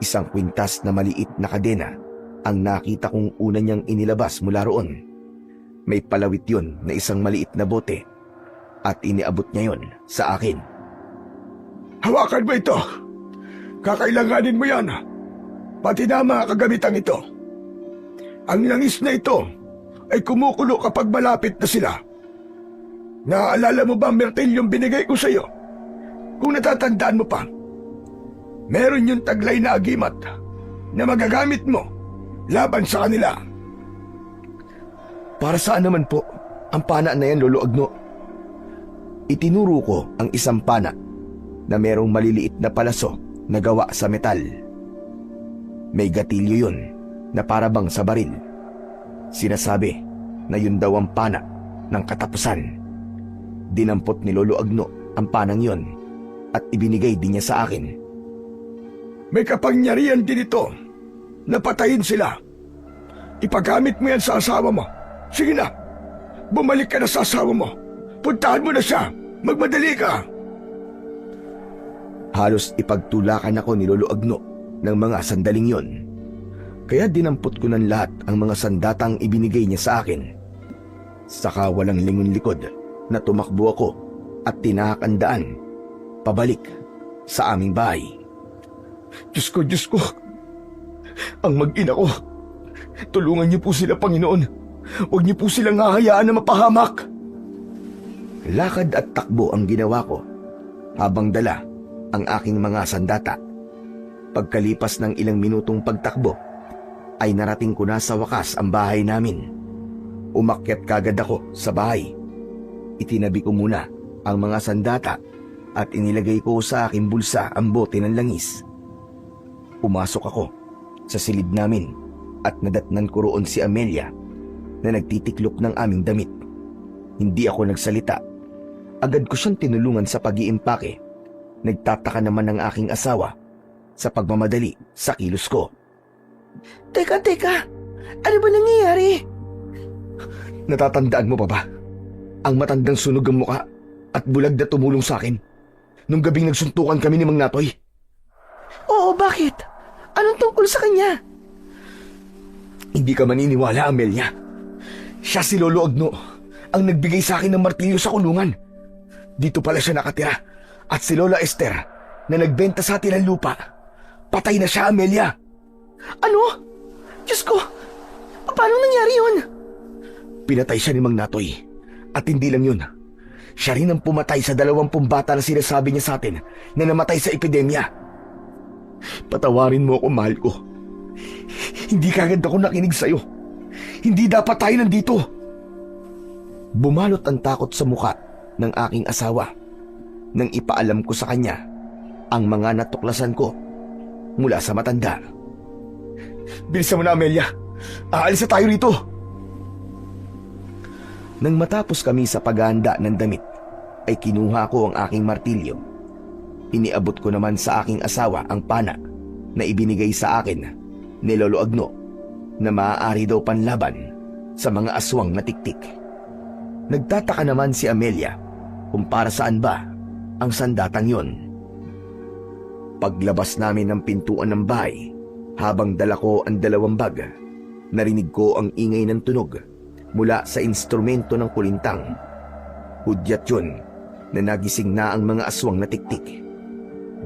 Isang kwintas na maliit na kadena ang nakita kong una niyang inilabas mula roon. May palawit yun na isang maliit na bote at iniabot niya yon sa akin. Hawakan mo ito. Kakailanganin mo yan. Pati na mga kagamitang ito. Ang langis na ito ay kumukulo kapag malapit na sila. Naaalala mo ba ang martilyong binigay ko sa iyo? Kung natatandaan mo pa, meron yung taglay na agimat na magagamit mo laban sa kanila. Para saan naman po ang pana na yan, Lolo Agno? Itinuro ko ang isang pana na merong maliliit na palaso na gawa sa metal. May gatilyo yun na parabang sa baril. Sinasabi na yun daw ang pana ng katapusan. Dinampot ni Lolo Agno ang panang yon at ibinigay din niya sa akin. May kapangyarihan din ito na patayin sila. Ipagamit mo yan sa asawa mo. Sige na, bumalik ka na sa asawa mo. Puntahan mo na siya. Magmadali ka. Halos ipagtulakan ako ni Lolo Agno ng mga sandaling yon. Kaya dinampot ko ng lahat ang mga sandatang ibinigay niya sa akin. Saka walang lingon likod na tumakbo ako at tinakandaan pabalik sa aming bahay. Diyos ko. Ang mag-ina ko. Tulungan niyo po sila, Panginoon. Huwag niyo po silang hahayaan na mapahamak. Lakad at takbo ang ginawa ko habang dala ang aking mga sandata. Pagkalipas ng ilang minutong pagtakbo, ay narating ko na sa wakas ang bahay namin. Umakyat kagad ako sa bahay. Itinabi ko muna ang mga sandata at inilagay ko sa aking bulsa ang bote ng langis. Pumasok ako sa silid namin at nadatnan ko roon si Amelia na nagtitiklop ng aming damit. Hindi ako nagsalita. Agad ko siyang tinulungan sa pag-iimpake. Nagtataka naman ang aking asawa sa pagmamadali sa kilos ko. Teka, ano ba nangyayari? Natatandaan mo pa ba? Ang matandang sunog ang muka at bulag na tumulong sa akin nung gabing nagsuntukan kami ni Mang Natoy. Oo, bakit? Anong tungkol sa kanya? Hindi ka maniniwala, Amelia. Siya si Lolo Agno ang nagbigay sa akin ng martilyo sa kulungan. Dito pala siya nakatira. At si Lola Esther na nagbenta sa atin ng lupa. Patay na siya, Amelia. Ano? Diyos ko, paano nangyari yun? Pinatay siya ni Mang Natoy. At hindi lang yun. Siya rin ang pumatay sa 20 bata na sinasabi niya sa atin na namatay sa epidemya. Patawarin mo ako, mahal ko. Hindi kagad ako nakinig sa'yo. Hindi dapat tayo nandito. Bumalot ang takot sa muka ng aking asawa nang ipaalam ko sa kanya ang mga natuklasan ko mula sa matanda. Bilisan mo na, Amelia. Aalis na tayo rito. Nang matapos kami sa paghahanda ng damit, ay kinuha ko ang aking martilyo. Iniabot ko naman sa aking asawa ang pana na ibinigay sa akin ni Lolo Agno na maaari daw panlaban sa mga aswang na tiktik. Nagtataka naman si Amelia kung para saan ba ang sandatang yon. Paglabas namin ng pintuan ng bahay, habang dala ko ang 2 bag, narinig ko ang ingay ng tunog mula sa instrumento ng kulintang. Hudyat yun na nagising na ang mga aswang na tiktik.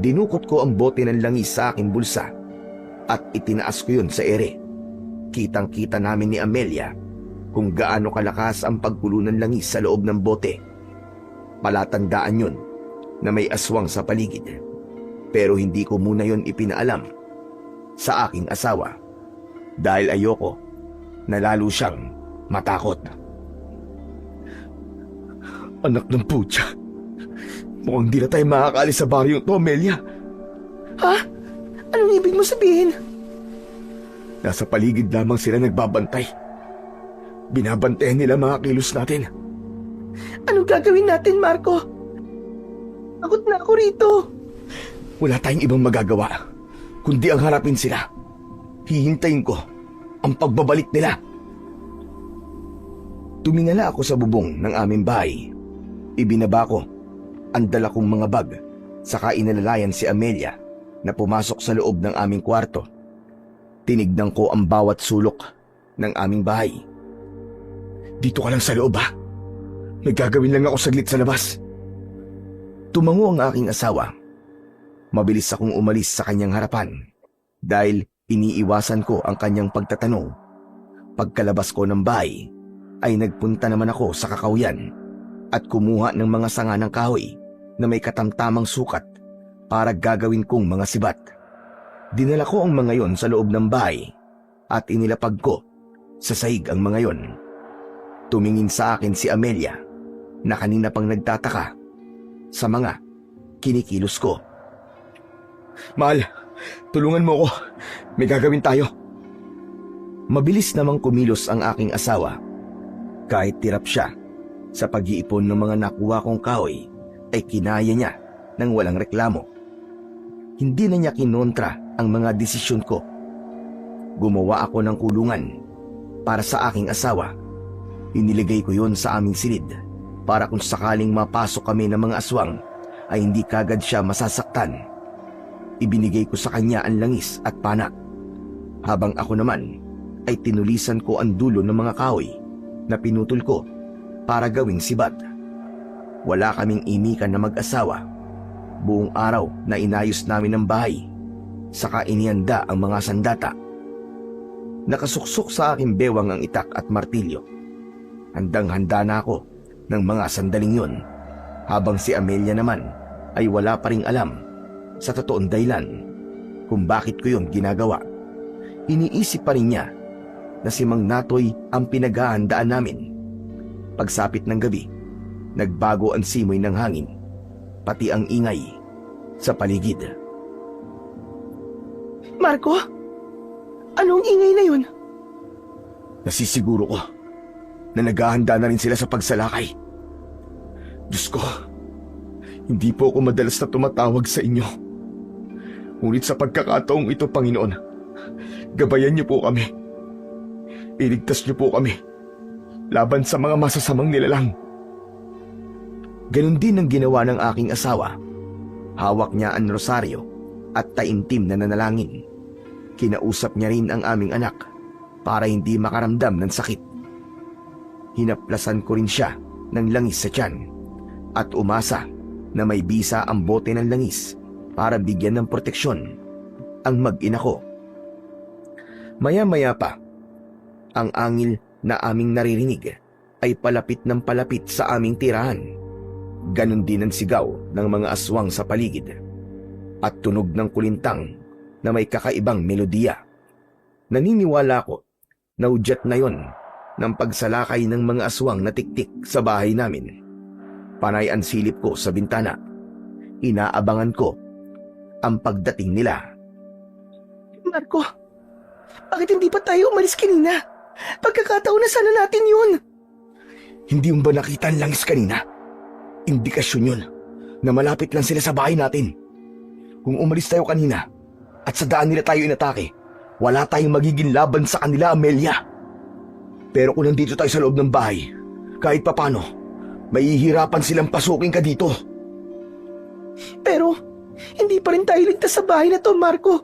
Dinukot ko ang bote ng langis sa aking bulsa at itinaas ko yun sa ere. Kitang-kita namin ni Amelia kung gaano kalakas ang pagkulo ng langis sa loob ng bote. Palatandaan yun na may aswang sa paligid. Pero hindi ko muna yun ipinaalam sa aking asawa dahil ayoko na lalo siyang matakot. Anak ng putya, mukhang di na tayo makakaalis sa baryong to, Amelia. Ha? Anong ibig mo sabihin? Nasa paligid lamang sila nagbabantay. Binabantayan nila mga kilos natin. Anong gagawin natin, Marco? Takot na ako rito. Wala tayong ibang magagawa kundi ang harapin sila. Hihintayin ko ang pagbabalik nila. Tumingala ako sa bubong ng aming bahay. Ibinaba ko ang dala kong mga bag, saka inalalayan si Amelia na pumasok sa loob ng aming kwarto. Tinignan ko ang bawat sulok ng aming bahay. Dito ka lang sa loob ha? May gagawin lang ako saglit sa labas. Tumango ang aking asawa. Mabilis akong umalis sa kanyang harapan dahil iniiwasan ko ang kanyang pagtatanong. Pagkalabas ko ng bahay ay nagpunta naman ako sa kakawyan at kumuha ng mga sanga ng kahoy na may katamtamang sukat para gagawin kong mga sibat. Dinala ko ang mga yon sa loob ng bahay at inilapag ko sa sahig ang mga yon. Tumingin sa akin si Amelia na kanina pang nagtataka sa mga kinikilos ko. Mahal, tulungan mo ko. May gagawin tayo. Mabilis namang kumilos ang aking asawa. Kahit tirap siya sa pag-iipon ng mga nakuha kong kahoy ay kinaya niya ng walang reklamo. Hindi na niya kinontra ang mga desisyon ko. Gumawa ako ng kulungan para sa aking asawa. Iniligay ko yon sa aming silid para kung sakaling mapasok kami ng mga aswang ay hindi kagad siya masasaktan. Ibinigay ko sa kanya ang langis at panak, habang ako naman ay tinulisan ko ang dulo ng mga kahoy na pinutol ko para gawing sibat. Wala kaming imikan na mag-asawa. Buong araw na inayos namin ang bahay, saka inihanda ang mga sandata. Nakasuksok sa aking bewang ang itak at martilyo. Handang-handa na ako ng mga sandaling yon, habang si Amelia naman ay wala pa ring alam sa totoong dahilan kung bakit ko yon ginagawa. Iniisip pa rin niya na si Mang Natoy ang pinaghahandaan namin. Pagsapit ng gabi, nagbago ang simoy ng hangin, pati ang ingay sa paligid. Marco? Anong ingay na yun? Nasisiguro ko na naghahanda na rin sila sa pagsalakay. Diyos ko, hindi po ako madalas na tumatawag sa inyo. Ngunit sa pagkakataong ito, Panginoon, gabayan niyo po kami. Iligtas niyo po kami laban sa mga masasamang nilalang. Ganon din ang ginawa ng aking asawa. Hawak niya ang rosaryo at taimtim na nanalangin. Kinausap niya rin ang aming anak para hindi makaramdam ng sakit. Hinaplasan ko rin siya ng langis sa tiyan at umasa na may bisa ang bote ng langis para bigyan ng proteksyon ang mag-ina ko. Maya-maya pa, ang angil na aming naririnig ay palapit ng palapit sa aming tirahan. Ganon din ang sigaw ng mga aswang sa paligid at tunog ng kulintang na may kakaibang melodiya. Naniniwala ko na udyat na yon ng pagsalakay ng mga aswang na tiktik sa bahay namin. Panay ang silip ko sa bintana. Inaabangan ko ang pagdating nila. Marco, bakit hindi pa tayo umalis kanina? Pagkakataon na sana natin yun. Hindi mo ba nakita ang langis kanina? Indikasyon yun na malapit lang sila sa bahay natin. Kung umalis tayo kanina at sa daan nila tayo inatake, wala tayong magiging laban sa kanila, Amelia. Pero kung nandito tayo sa loob ng bahay, kahit papano, mahihirapan silang pasukin ka dito. Pero, hindi pa rin tayo ligtas sa bahay na to, Marco.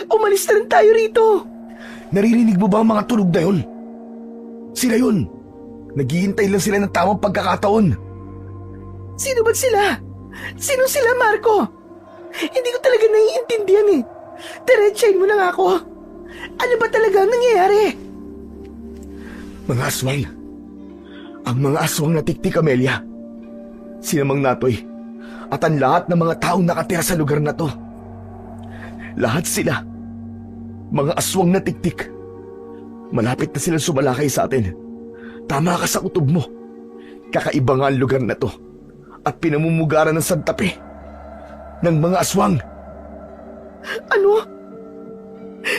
Umalis na rin tayo rito. Naririnig mo ba ang mga tunog na yun? Sila yun. Naghihintay lang sila ng tamang pagkakataon. Sino ba sila? Sino sila, Marco? Hindi ko talaga naiintindihan eh. Diretsahin mo na nga ako. Ano ba talaga ang nangyayari? Mga aswang. Ang mga aswang na tiktik, Amelia. Sina Mang Natoy at ang lahat ng mga taong nakatira sa lugar na to. Lahat sila mga aswang na tiktik. Malapit na silang sumalakay sa atin. Tama ka sa kutob mo. Kakaiba nga ang lugar na to at pinamumugaran ng santapi ng mga aswang. Ano?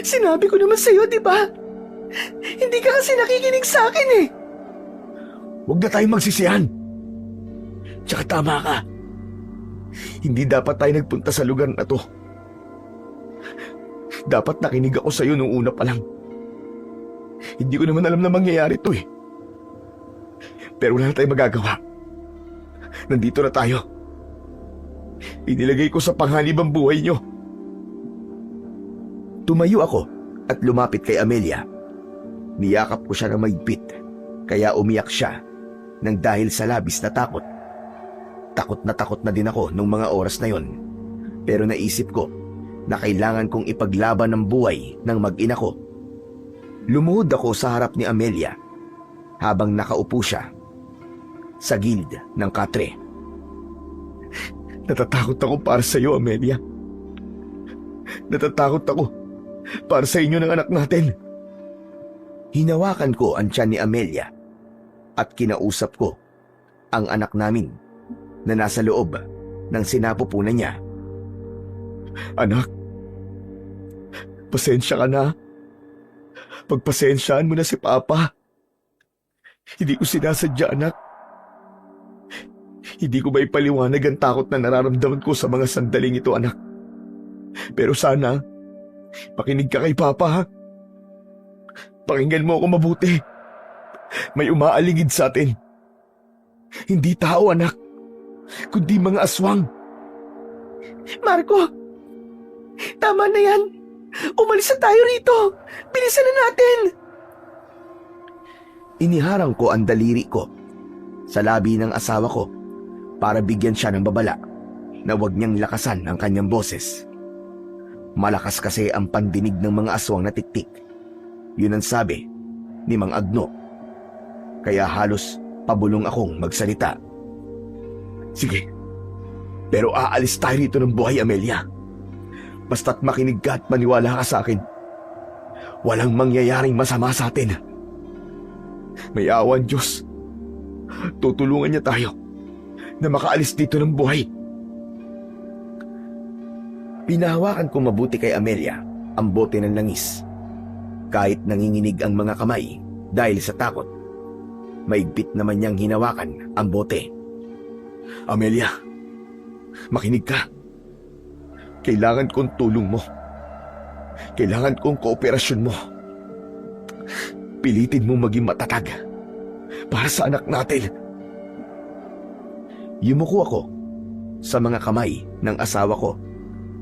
Sinabi ko naman sa'yo, di ba? Hindi ka kasi nakikinig sa akin eh. Huwag na tayong magsisihan. Tsaka tama ka. Hindi dapat tayo nagpunta sa lugar na to. Dapat nakinig ako sa'yo nung una pa lang. Hindi ko naman alam na mangyayari to eh. Pero wala na tayong magagawa. Nandito na tayo. Inilagay ko sa panganib ang buhay niyo. Tumayo ako at lumapit kay Amelia. Niyakap ko siya ng mahigpit, kaya umiyak siya nang dahil sa labis na takot. Takot na din ako nung mga oras na yon. Pero naisip ko na kailangan kong ipaglaban ang buhay ng mag-ina ko. Lumuhod ako sa harap ni Amelia habang nakaupo siya sa gilid ng katre. Natatakot ako para sa iyo, Amelia. Natatakot ako para sa inyo ng anak natin. Hinawakan ko ang tiyan ni Amelia at kinausap ko ang anak namin na nasa loob ng sinapupunan niya. Anak, pasensya ka na. Pagpasensyaan mo na si Papa. Hindi ko sinasadya, anak. Hindi ko ba ipaliwanag ang takot na nararamdaman ko sa mga sandaling ito, anak? Pero sana, makinig ka kay Papa, ha? Pakinggan mo ako mabuti. May umaaligid sa atin. Hindi tao, anak, kundi mga aswang. Marco, tama na yan. Umalis na tayo rito. Bilisan na natin. Iniharang ko ang daliri ko sa labi ng asawa ko para bigyan siya ng babala na huwag niyang lakasan ang kanyang boses. Malakas kasi ang pandinig ng mga aswang na tiktik. Yun ang sabi ni Mang Agno. Kaya halos pabulong akong magsalita. Sige, pero aalis tayo rito ng buhay, Amelia. Basta't makinig ka at maniwala ka sa akin. Walang mangyayaring masama sa atin. May awa ang Diyos. Tutulungan niya tayo na makaalis dito ng buhay. Pinahawakan ko mabuti kay Amelia ang bote ng langis. Kahit nanginginig ang mga kamay dahil sa takot, maigpit naman niyang hinawakan ang bote. Amelia, makinig ka. Kailangan kong tulong mo. Kailangan kong kooperasyon mo. Pilitin mo maging matatag para sa anak natin. Yumuko ako sa mga kamay ng asawa ko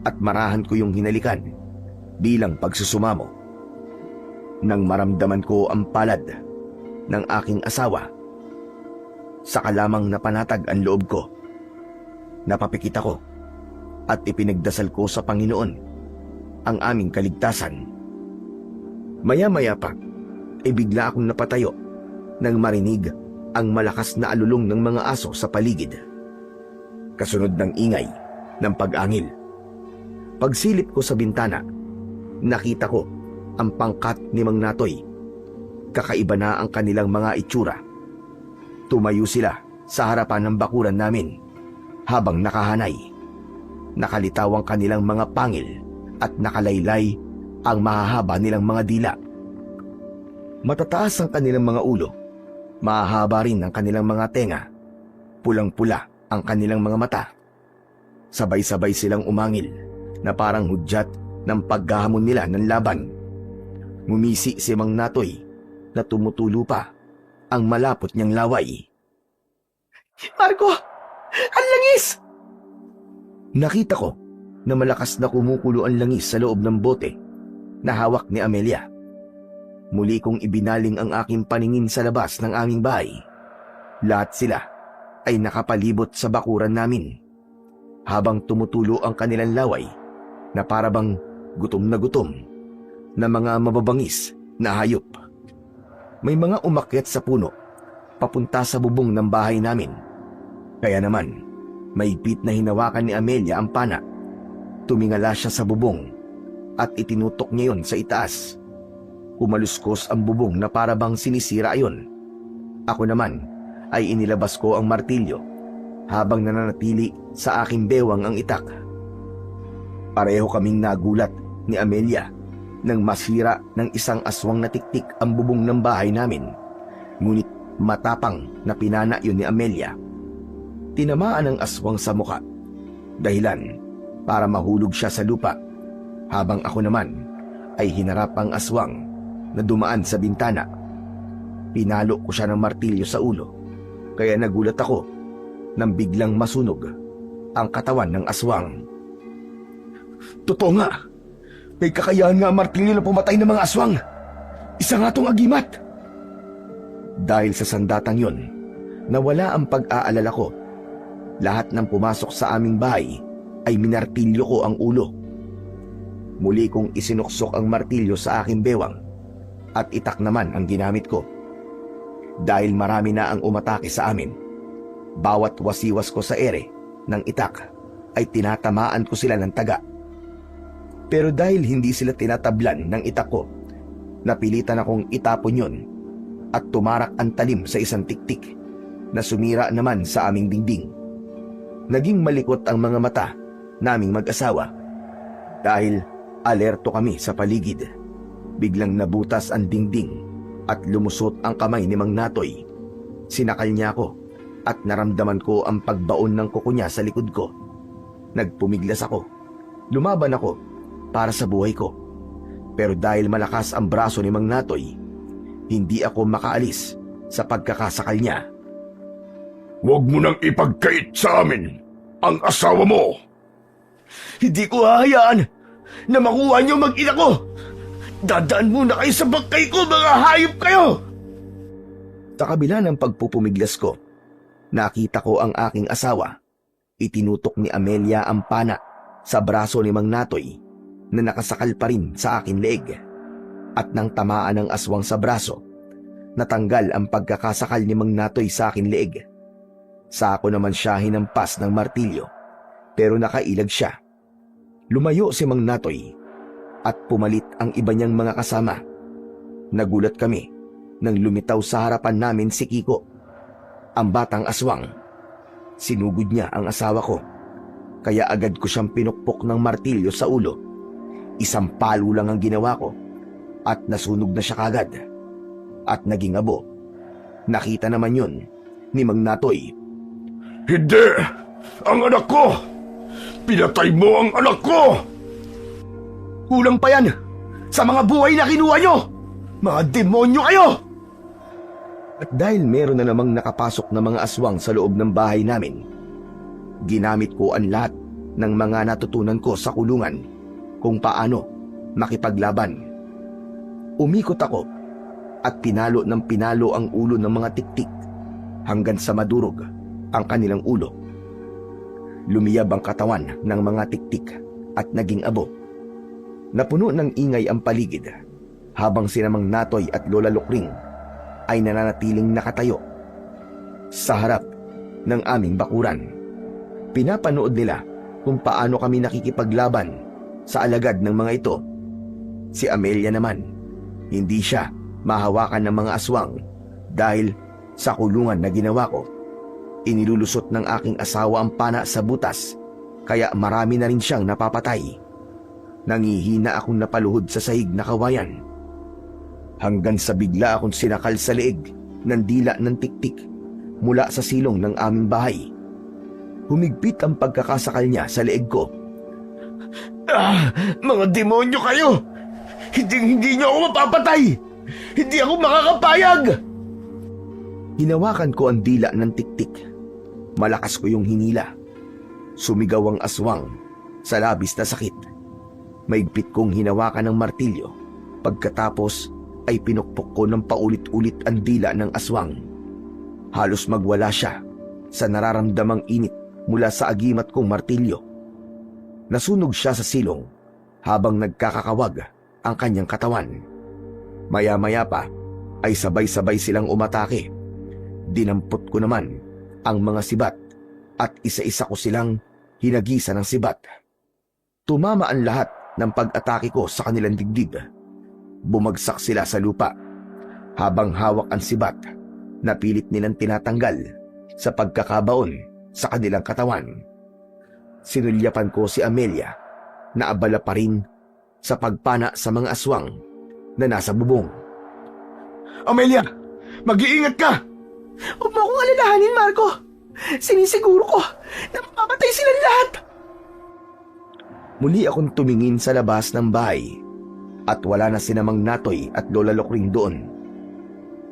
at marahan ko yung hinalikan bilang pagsusumamo. Nang maramdaman ko ang palad ng aking asawa, saka lamang napanatag ang loob ko. Napapikit ako at ipinagdasal ko sa Panginoon ang aming kaligtasan. Maya-maya pa, bigla akong napatayo nang marinig ang malakas na alulong ng mga aso sa paligid. Kasunod ng ingay ng pag-angil. Pagsilip ko sa bintana, nakita ko ang pangkat ni Mang Natoy. Kakaiba na ang kanilang mga itsura. Tumayo sila sa harapan ng bakuran namin habang nakahanay. Nakalitaw ang kanilang mga pangil at nakalaylay ang mahahaba nilang mga dila. Matataas ang kanilang mga ulo, mahahaba rin ang kanilang mga tenga, pulang-pula ang kanilang mga mata. Sabay-sabay silang umangil na parang hudyat ng paghahamon nila ng laban. Ngumisi si Mang Natoy na tumutulo pa ang malapot niyang laway. Marco, ang langis! Nakita ko na malakas na kumukulo ang langis sa loob ng bote na hawak ni Amelia. Muli kong ibinaling ang aking paningin sa labas ng aming bahay. Lahat sila ay nakapalibot sa bakuran namin habang tumutulo ang kanilang laway na parabang gutom na mga mababangis na hayop. May mga umakyat sa puno papunta sa bubong ng bahay namin. Kaya naman, maigpit na hinawakan ni Amelia ang pana. Tumingala siya sa bubong at itinutok niya yon sa itaas. Kumaluskos ang bubong na parabang sinisira ayon. Ako naman ay inilabas ko ang martilyo habang nananatili sa aking bewang ang itak. Pareho kaming nagulat ni Amelia nang masira ng isang aswang na tiktik ang bubong ng bahay namin. Ngunit matapang na pinana yun ni Amelia. Tinamaan ang aswang sa muka, dahilan para mahulog siya sa lupa, habang ako naman ay hinarap ang aswang na dumaan sa bintana. Pinalo ko siya ng martilyo sa ulo kaya nagulat ako nang biglang masunog ang katawan ng aswang. Totoo nga, may kakayahan nga ang martilyo na pumatay ng mga aswang. Isa nga tong agimat. Dahil sa sandatang yon, nawala ang pag-aalala ko. Lahat ng pumasok sa aming bahay ay minartilyo ko ang ulo. Muli kong isinuksok ang martilyo sa aking bewang at itak naman ang ginamit ko. Dahil marami na ang umatake sa amin, bawat wasiwas ko sa ere ng itak ay tinatamaan ko sila ng taga. Pero dahil hindi sila tinatablan ng itak ko, napilitan akong itapon yon at tumarak ang talim sa isang tiktik na sumira naman sa aming dingding. Naging malikot ang mga mata naming mag-asawa dahil alerto kami sa paligid. Biglang nabutas ang dingding at lumusot ang kamay ni Mang Natoy. Sinakal niya ako at naramdaman ko ang pagbaon ng kuko niya sa likod ko. Nagpumiglas ako. Lumaban ako para sa buhay ko. Pero dahil malakas ang braso ni Mang Natoy, hindi ako makaalis sa pagkakasakal niya. Huwag mo nang ipagkait sa amin ang asawa mo. Hindi ko hahayaan na makuha niyo mag-ina ko. Dadaan muna kayo sa bangkay ko, mga hayop kayo! Sa kabila ng pagpupumiglas ko, nakita ko ang aking asawa. Itinutok ni Amelia ang pana sa braso ni Mang Natoy na nakasakal pa rin sa aking leeg. At nang tamaan ng aswang sa braso, natanggal ang pagkakasakal ni Mang Natoy sa aking leeg. Sako naman siya hinampas ng martilyo, pero nakailag siya. Lumayo si Mang Natoy at pumalit ang iba niyang mga kasama. Nagulat kami nang lumitaw sa harapan namin si Kiko, ang batang aswang. Sinugod niya ang asawa ko, kaya agad ko siyang pinukpok ng martilyo sa ulo. Isang palo lang ang ginawa ko at nasunog na siya kagad. At naging abo. Nakita naman yun ni Mang Natoy. Hindi! Ang anak ko! Pinatay mo ang anak ko! Kulang pa yan sa mga buhay na kinuha nyo! Mga demonyo kayo! At dahil meron na namang nakapasok na mga aswang sa loob ng bahay namin, ginamit ko ang lahat ng mga natutunan ko sa kulungan kung paano makipaglaban. Umikot ako at pinalo ng pinalo ang ulo ng mga tiktik hanggang sa madurog ang kanilang ulo. Lumiyab ang katawan ng mga tiktik at naging abo. Napuno ng ingay ang paligid habang sina Mang Natoy at Lola Lukring ay nananatiling nakatayo sa harap ng aming bakuran. Pinapanood nila kung paano kami nakikipaglaban sa alagad ng mga ito. Si Amelia naman, hindi siya mahawakan ng mga aswang dahil sa kulungan na ginawa ko. Inilulusot ng aking asawa ang pana sa butas, kaya marami na rin siyang napapatay. Nangihina akong napaluhod sa sahig na kawayan. Hanggang sa bigla akong sinakal sa leeg ng dila ng tiktik mula sa silong ng aming bahay. Humigpit ang pagkakasakal niya sa leeg ko. Mga demonyo kayo! Hindi niyo ako mapapatay! Hindi ako makakapayag! Hinawakan ko ang dila ng tiktik. Malakas ko yung hinila. Sumigaw ang aswang sa labis na sakit. Maigpit kong hinawakan ng martilyo. Pagkatapos ay pinukpok ko ng paulit-ulit ang dila ng aswang. Halos magwala siya sa nararamdamang init mula sa agimat kong martilyo. Nasunog siya sa silong habang nagkakakawag ang kanyang katawan. Maya-maya pa ay sabay-sabay silang umatake. Dinampot ko naman ang mga sibat at isa-isa ko silang hinagisa ng sibat. Tumama ang lahat ng pag-atake ko sa kanilang dibdib. Bumagsak sila sa lupa. Habang hawak ang sibat, napilit nilang tinatanggal sa pagkakabaon sa kanilang katawan. Sinulyapan ko si Amelia na abala pa rin sa pagpana sa mga aswang na nasa bubong. Amelia! Mag-iingat ka! Huwag mo akong alalahanin, Marco. Sinisiguro ko na mapapatay silang lahat. Muli akong tumingin sa labas ng bahay at wala na sina Mang Natoy at Lola Lukring doon.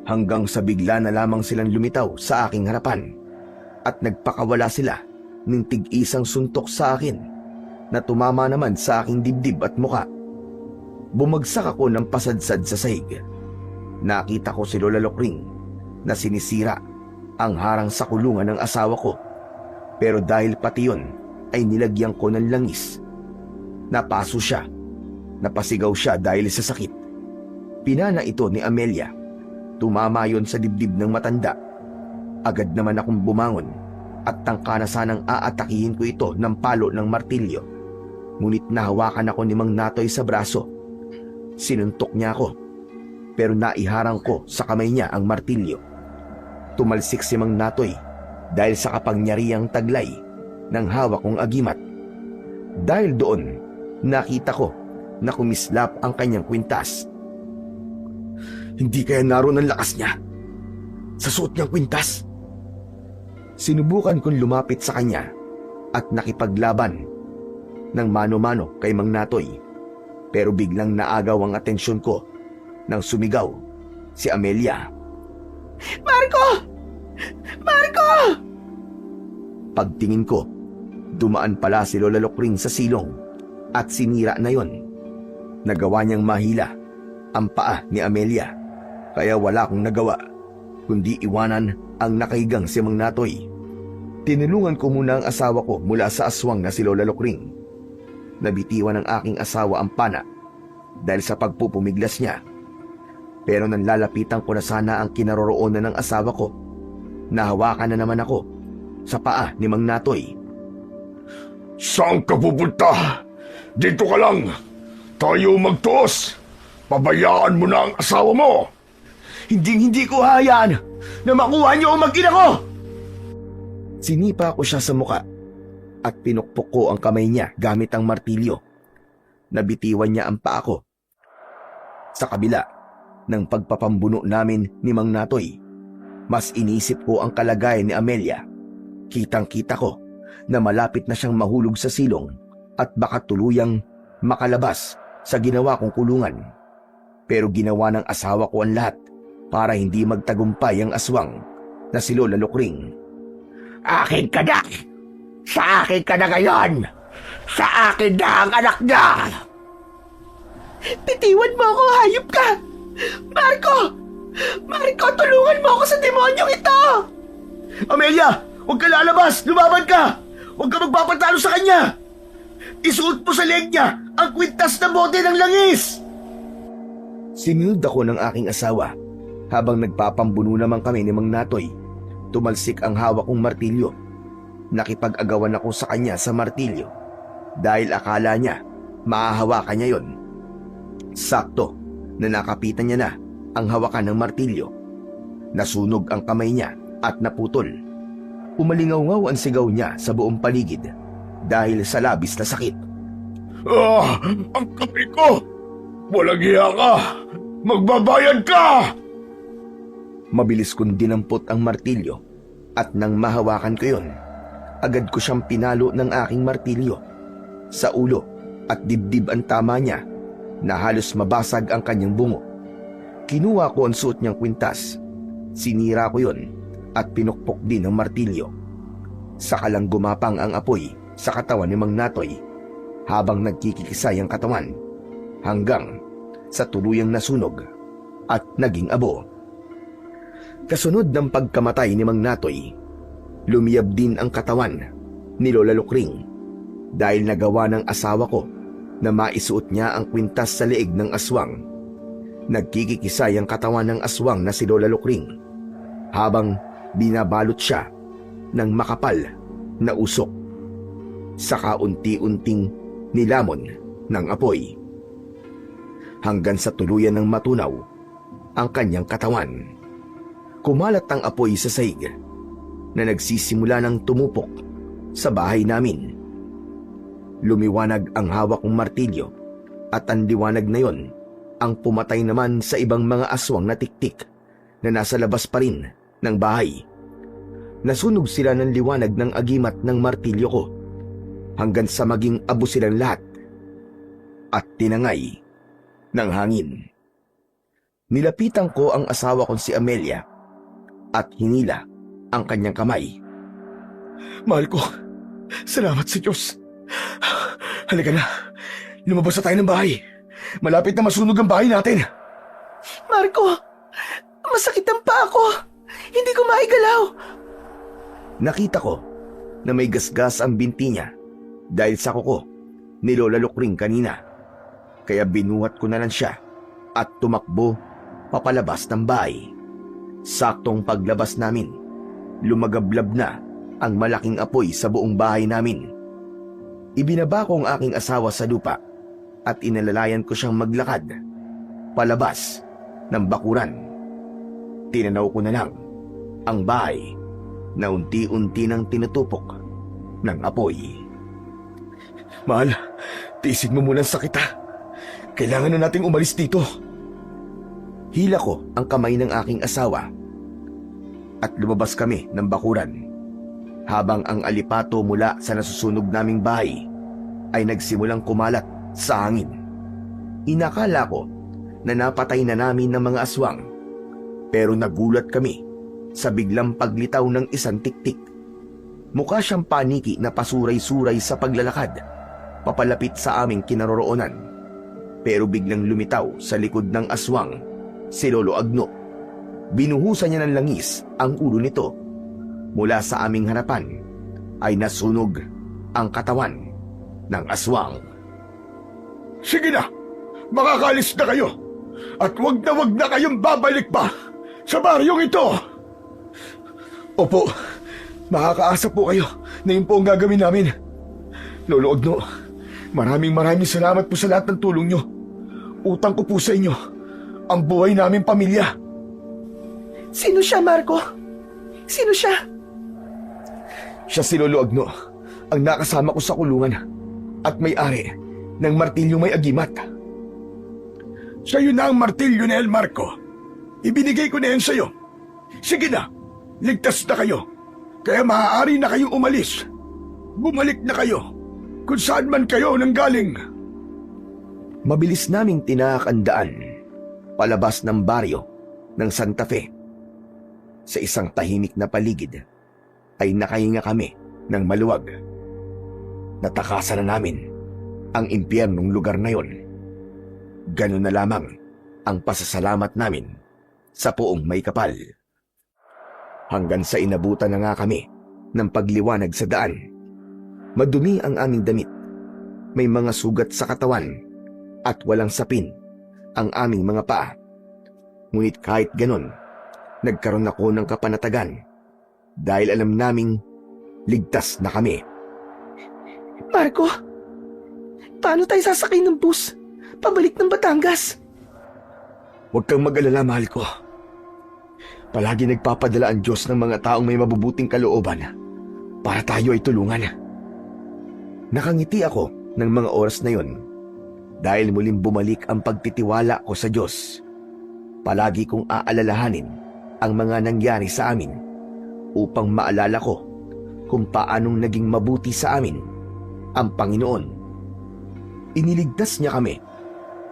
hanggang sa bigla na lamang silang lumitaw sa aking harapan at nagpakawala sila ng tig-isang suntok sa akin na tumama naman sa aking dibdib at muka. Bumagsak ako ng pasadsad sa sahig. Nakita ko si Lola Lokring na sinisira ang harang sa kulungan ng asawa ko, pero dahil pati yun ay nilagyan ko ng langis. Napaso siya. Napasigaw siya dahil sa sakit. Pinana ito ni Amelia. Tumama yon sa dibdib ng matanda. Agad naman akong bumangon at tangka na sanang aatakihin ko ito ng palo ng martilyo. Ngunit nahawakan ako ni Mang Natoy sa braso. Sinuntok niya ako, pero naiharang ko sa kamay niya ang martilyo. Tumalsik si Mang Natoy dahil sa kapangyarihang taglay ng hawak kong agimat. Dahil doon, nakita ko na kumislap ang kanyang kwintas. Hindi kaya naroon ang lakas niya sa suot niyang kwintas? Sinubukan kong lumapit sa kanya at nakipaglaban ng mano-mano kay Mang Natoy, pero biglang naagaw ang atensyon ko nang sumigaw si Amelia. Marco! Marco! Pagtingin ko, dumaan pala si Lola Lokring sa silong at sinira na yon. Nagawa niyang mahila ang paa ni Amelia, kaya wala akong nagawa kundi iwanan ang nakahigang si Mang Natoy. Tinulungan ko muna ang asawa ko mula sa aswang na si Lola Lokring. Nabitiwan ng aking asawa ang pana dahil sa pagpupumiglas niya. Pero nang lalapitan ko na sana ang kinaroroonan ng asawa ko, nahawakan na naman ako sa paa ni Mang Natoy. Saan ka pupunta? Dito ka lang. Tayo magtuos. Pabayaan mo na ang asawa mo. Hindi ko hayaan na makuha niyo ang mag-ina ko! Sinipa ko siya sa muka at pinukpok ko ang kamay niya gamit ang martilyo. Nabitiwan niya ang paa ko. Sa kabila ng pagpapambuno namin ni Mang Natoy, mas inisip ko ang kalagayan ni Amelia. Kitang-kita ko na malapit na siyang mahulog sa silong at baka tuluyang makalabas sa ginawa kong kulungan. Pero ginawa ng asawa ko ang lahat para hindi magtagumpay ang aswang na si Lola Lokring. Akin ka na! Sa akin ka na ngayon! Sa akin na ang anak niya! Bitiwan mo ako, hayop ka! Marco! Marco, tulungan mo ako sa demonyong ito! Amelia! Huwag ka lalabas! Lumaban ka! Huwag ka magpapatalo sa kanya! Isuot mo sa leg niya ang kwintas na bote ng langis! Sinunod ako ng aking asawa habang nagpapambuno naman kami ni Mang Natoy. Tumalsik ang hawak kong martilyo. Nakipag-agawan ako sa kanya sa martilyo dahil akala niya maahawakan niya yon. Sakto na nakapitan niya na ang hawakan ng martilyo. Nasunog ang kamay niya at naputol. Umalingaw-ngaw ang sigaw niya sa buong paligid dahil sa labis na sakit. Ang kamay ko! Walang hiya ka! Magbabayad ka! Mabilis kong dinampot ang martilyo at nang mahawakan ko yon, agad ko siyang pinalo ng aking martilyo. Sa ulo at dibdib ang tama niya na halos mabasag ang kanyang bungo. Kinuha ko ang suot niyang kwintas. Sinira ko yon at pinukpok din ang martilyo. Saka lang gumapang ang apoy sa katawan ni Mang Natoy habang nagkikikisay ang katawan hanggang sa tuluyang nasunog at naging abo. Kasunod ng pagkamatay ni Mang Natoy, lumiyab din ang katawan ni Lola Lokring dahil nagawa ng asawa ko na maisuot niya ang kwintas sa leeg ng aswang. Nagkikikisay ang katawan ng aswang na si Lola Lokring habang binabalot siya ng makapal na usok. Saka unti-unting nilamon ng apoy hanggang sa tuluyan ng matunaw ang kanyang katawan. Kumalat ang apoy sa sahig na nagsisimula ng tumupok sa bahay namin. Lumiwanag ang hawak kong martilyo at ang liwanag na yon ang pumatay naman sa ibang mga aswang na tiktik na nasa labas pa rin ng bahay. Nasunog sila ng liwanag ng agimat ng martilyo ko hanggang sa maging abo silang lahat at tinangay ng hangin. Nilapitan ko ang asawa kong si Amelia at hinila ang kanyang kamay. Mahal ko, salamat sa Diyos. Halika na, lumabas na tayo ng bahay. Malapit na masunog ang bahay natin. Marco, masakit ang paa ko. Hindi ko maigalaw. Nakita ko na may gasgas ang binti niya dahil sa kuko ni Lola Lukring kanina. Kaya binuhat ko na lang siya at tumakbo papalabas ng bahay. Saktong paglabas namin, lumagablab na ang malaking apoy sa buong bahay namin. Ibinaba ko ang aking asawa sa lupa at inalalayan ko siyang maglakad palabas ng bakuran. Tinanaw ko na lang ang bahay na unti-unti nang tinutupok ng apoy. Mahal, tiisin mo muna ang sakit ha. Kailangan na nating umalis dito. Hila ko ang kamay ng aking asawa at lumabas kami ng bakuran habang ang alipato mula sa nasusunog naming bahay ay nagsimulang kumalat sa hangin. Inakala ko na napatay na namin ng mga aswang, pero nagulat kami sa biglang paglitaw ng isang tiktik. Mukha siyang paniki na pasuray-suray sa paglalakad papalapit sa aming kinaroroonan, pero biglang lumitaw sa likod ng aswang si Lolo Agno. Binuhusan niya ng langis ang ulo nito. Mula sa aming harapan ay nasunog ang katawan ng aswang. Sige na, makakalis na kayo. At wag na kayong babalik pa sa baryong ito. Opo, makakaasa po kayo na yun po ang gagawin namin. Lolo Agno, maraming salamat po sa lahat ng tulong nyo. Utang ko po sa inyo ang buhay naming pamilya. Sino siya, Marco? Sino siya? Siya si Lolo Agno, ang nakasama ko sa kulungan at may-ari ng martilyo may agimat. Siya yun na ang martilyo ni El Marco. Ibinigay ko na yan sa'yo. Sige na, ligtas na kayo. Kaya maaari na kayong umalis. Bumalik na kayo kung saan man kayo nanggaling. Mabilis naming tinaak ang daan palabas ng baryo ng Santa Fe. Sa isang tahimik na paligid ay nakahinga kami ng maluwag. Natakasan na namin ang impyernong lugar na yon. Ganun na lamang ang pasasalamat namin sa Poong May Kapal. Hanggang sa inabutan na nga kami ng pagliwanag sa daan. Madumi ang aming damit. May mga sugat sa katawan at walang sapin ang aming mga paa. Ngunit kahit ganon, nagkaroon ako ng kapanatagan dahil alam naming ligtas na kami. Marco, paano tayo sasakay ng bus pabalik ng Batangas? Huwag kang mag-alala, mahal ko. Palagi nagpapadala ang Diyos ng mga taong may mabubuting kalooban para tayo ay tulungan. Nakangiti ako ng mga oras na yon dahil muling bumalik ang pagtitiwala ko sa Diyos. Palagi kong aalalahanin ang mga nangyari sa amin upang maalala ko kung paanong naging mabuti sa amin ang Panginoon. Iniligtas niya kami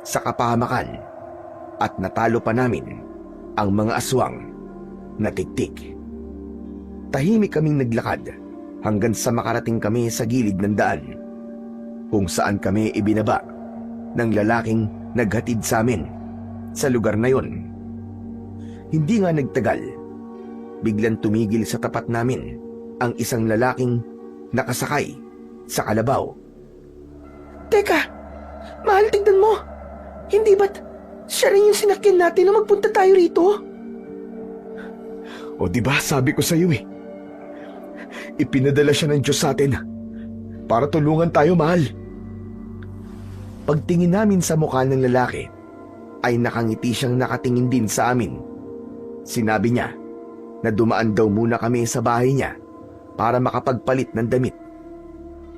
sa kapahamakan at natalo pa namin ang mga aswang na tiktik. Tahimik kaming naglakad hanggang sa makarating kami sa gilid ng daan kung saan kami ibinaba ng lalaking naghatid sa amin sa lugar na yon. Hindi nga nagtagal, biglang tumigil sa tapat namin ang isang lalaking nakasakay sa kalabaw. Teka, mahal, tignan mo. Hindi ba't siya rin yung sinakyan natin na magpunta tayo rito? O diba sabi ko sa iyo eh. Ipinadala siya ng Diyos sa atin para tulungan tayo, mahal. Pagtingin namin sa mukha ng lalaki, ay nakangiti siyang nakatingin din sa amin. Sinabi niya na dumaan daw muna kami sa bahay niya para makapagpalit ng damit.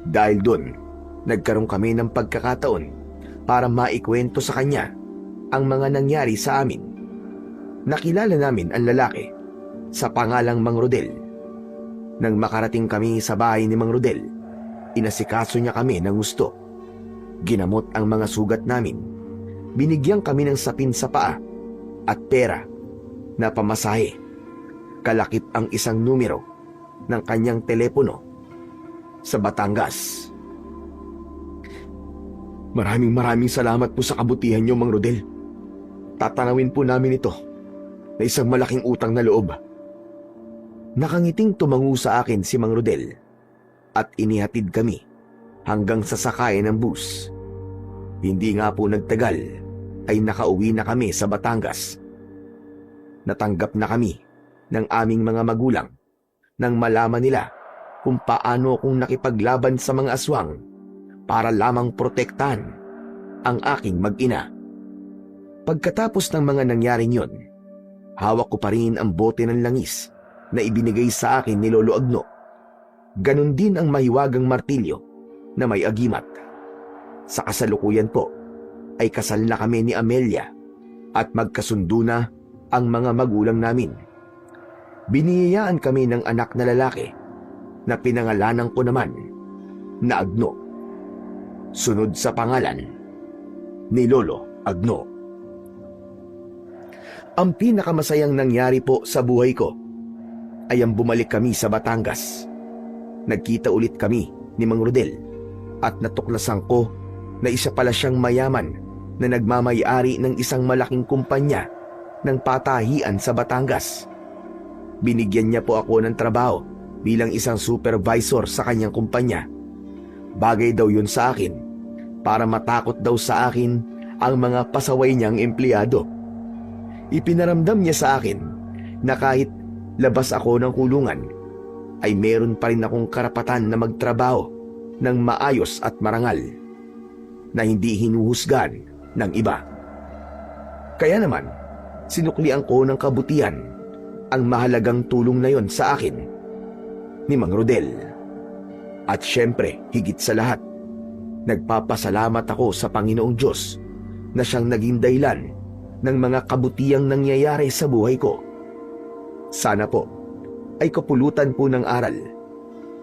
Dahil doon, nagkaroon kami ng pagkakataon para maikwento sa kanya ang mga nangyari sa amin. Nakilala namin ang lalaki sa pangalang Mang Rodel. Nang makarating kami sa bahay ni Mang Rodel, inasikaso niya kami ng gusto. Ginamot ang mga sugat namin. Binigyan kami ng sapin sa paa at pera na pamasahe, kalakip ang isang numero ng kanyang telepono sa Batangas. Maraming salamat po sa kabutihan niyo, Mang Rodel. Tatanawin po namin ito na isang malaking utang na loob. Nakangiting tumango sa akin si Mang Rodel at inihatid kami hanggang sa sakayan ng bus. Hindi nga po nagtagal ay nakauwi na kami sa Batangas. Natanggap na kami ng aming mga magulang nang malaman nila kung paano akong nakipaglaban sa mga aswang para lamang protektahan ang aking mag-ina. Pagkatapos ng mga nangyaring yon, hawak ko pa rin ang bote ng langis na ibinigay sa akin ni Lolo Agno. Ganon din ang mahiwagang martilyo na may agimat. Sa kasalukuyan po ay kasal na kami ni Amelia at magkasundo na ang mga magulang namin. Biniyayaan kami ng anak na lalaki na pinangalanan ko naman na Agno. Sunod sa pangalan ni Lolo Agno. Ang pinakamasayang nangyari po sa buhay ko ay ang bumalik kami sa Batangas. Nagkita ulit kami ni Mang Rodel at natuklasan ko na isa pala siyang mayaman na nagmamay-ari ng isang malaking kumpanya ng patahian sa Batangas. Binigyan niya po ako ng trabaho bilang isang supervisor sa kanyang kumpanya. Bagay daw yun sa akin para matakot daw sa akin ang mga pasaway niyang empleyado. Ipinaramdam niya sa akin na kahit labas ako ng kulungan ay meron pa rin akong karapatan na magtrabaho ng maayos at marangal na hindi hinuhusgan ng iba. Kaya naman, sinuklian ko ng kabutihan ang mahalagang tulong na yon sa akin ni Mang Rodel. At syempre, higit sa lahat, nagpapasalamat ako sa Panginoong Diyos na siyang naging dahilan ng mga kabutihang nangyayari sa buhay ko. Sana po ay kapulutan po ng aral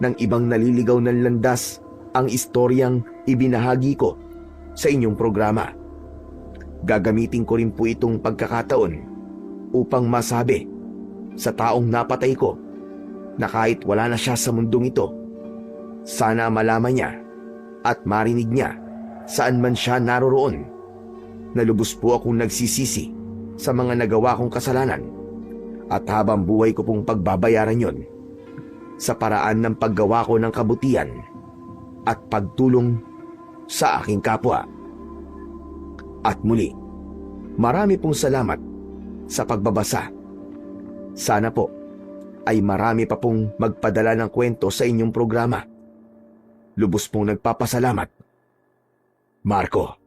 ng ibang naliligaw ng landas ang istoryang ibinahagi ko sa inyong programa. Gagamitin ko rin po itong pagkakataon upang masabi sa taong napatay ko na kahit wala na siya sa mundong ito, sana malaman niya at marinig niya saan man siya naroroon na lubos po akong nagsisisi sa mga nagawa kong kasalanan at habang buhay ko pong pagbabayaran yon sa paraan ng paggawa ko ng kabutihan at pagtulong sa aking kapwa. At muli, marami pong salamat sa pagbabasa. Sana po ay marami pa pong magpadala ng kwento sa inyong programa. Lubos pong nagpapasalamat, Marco.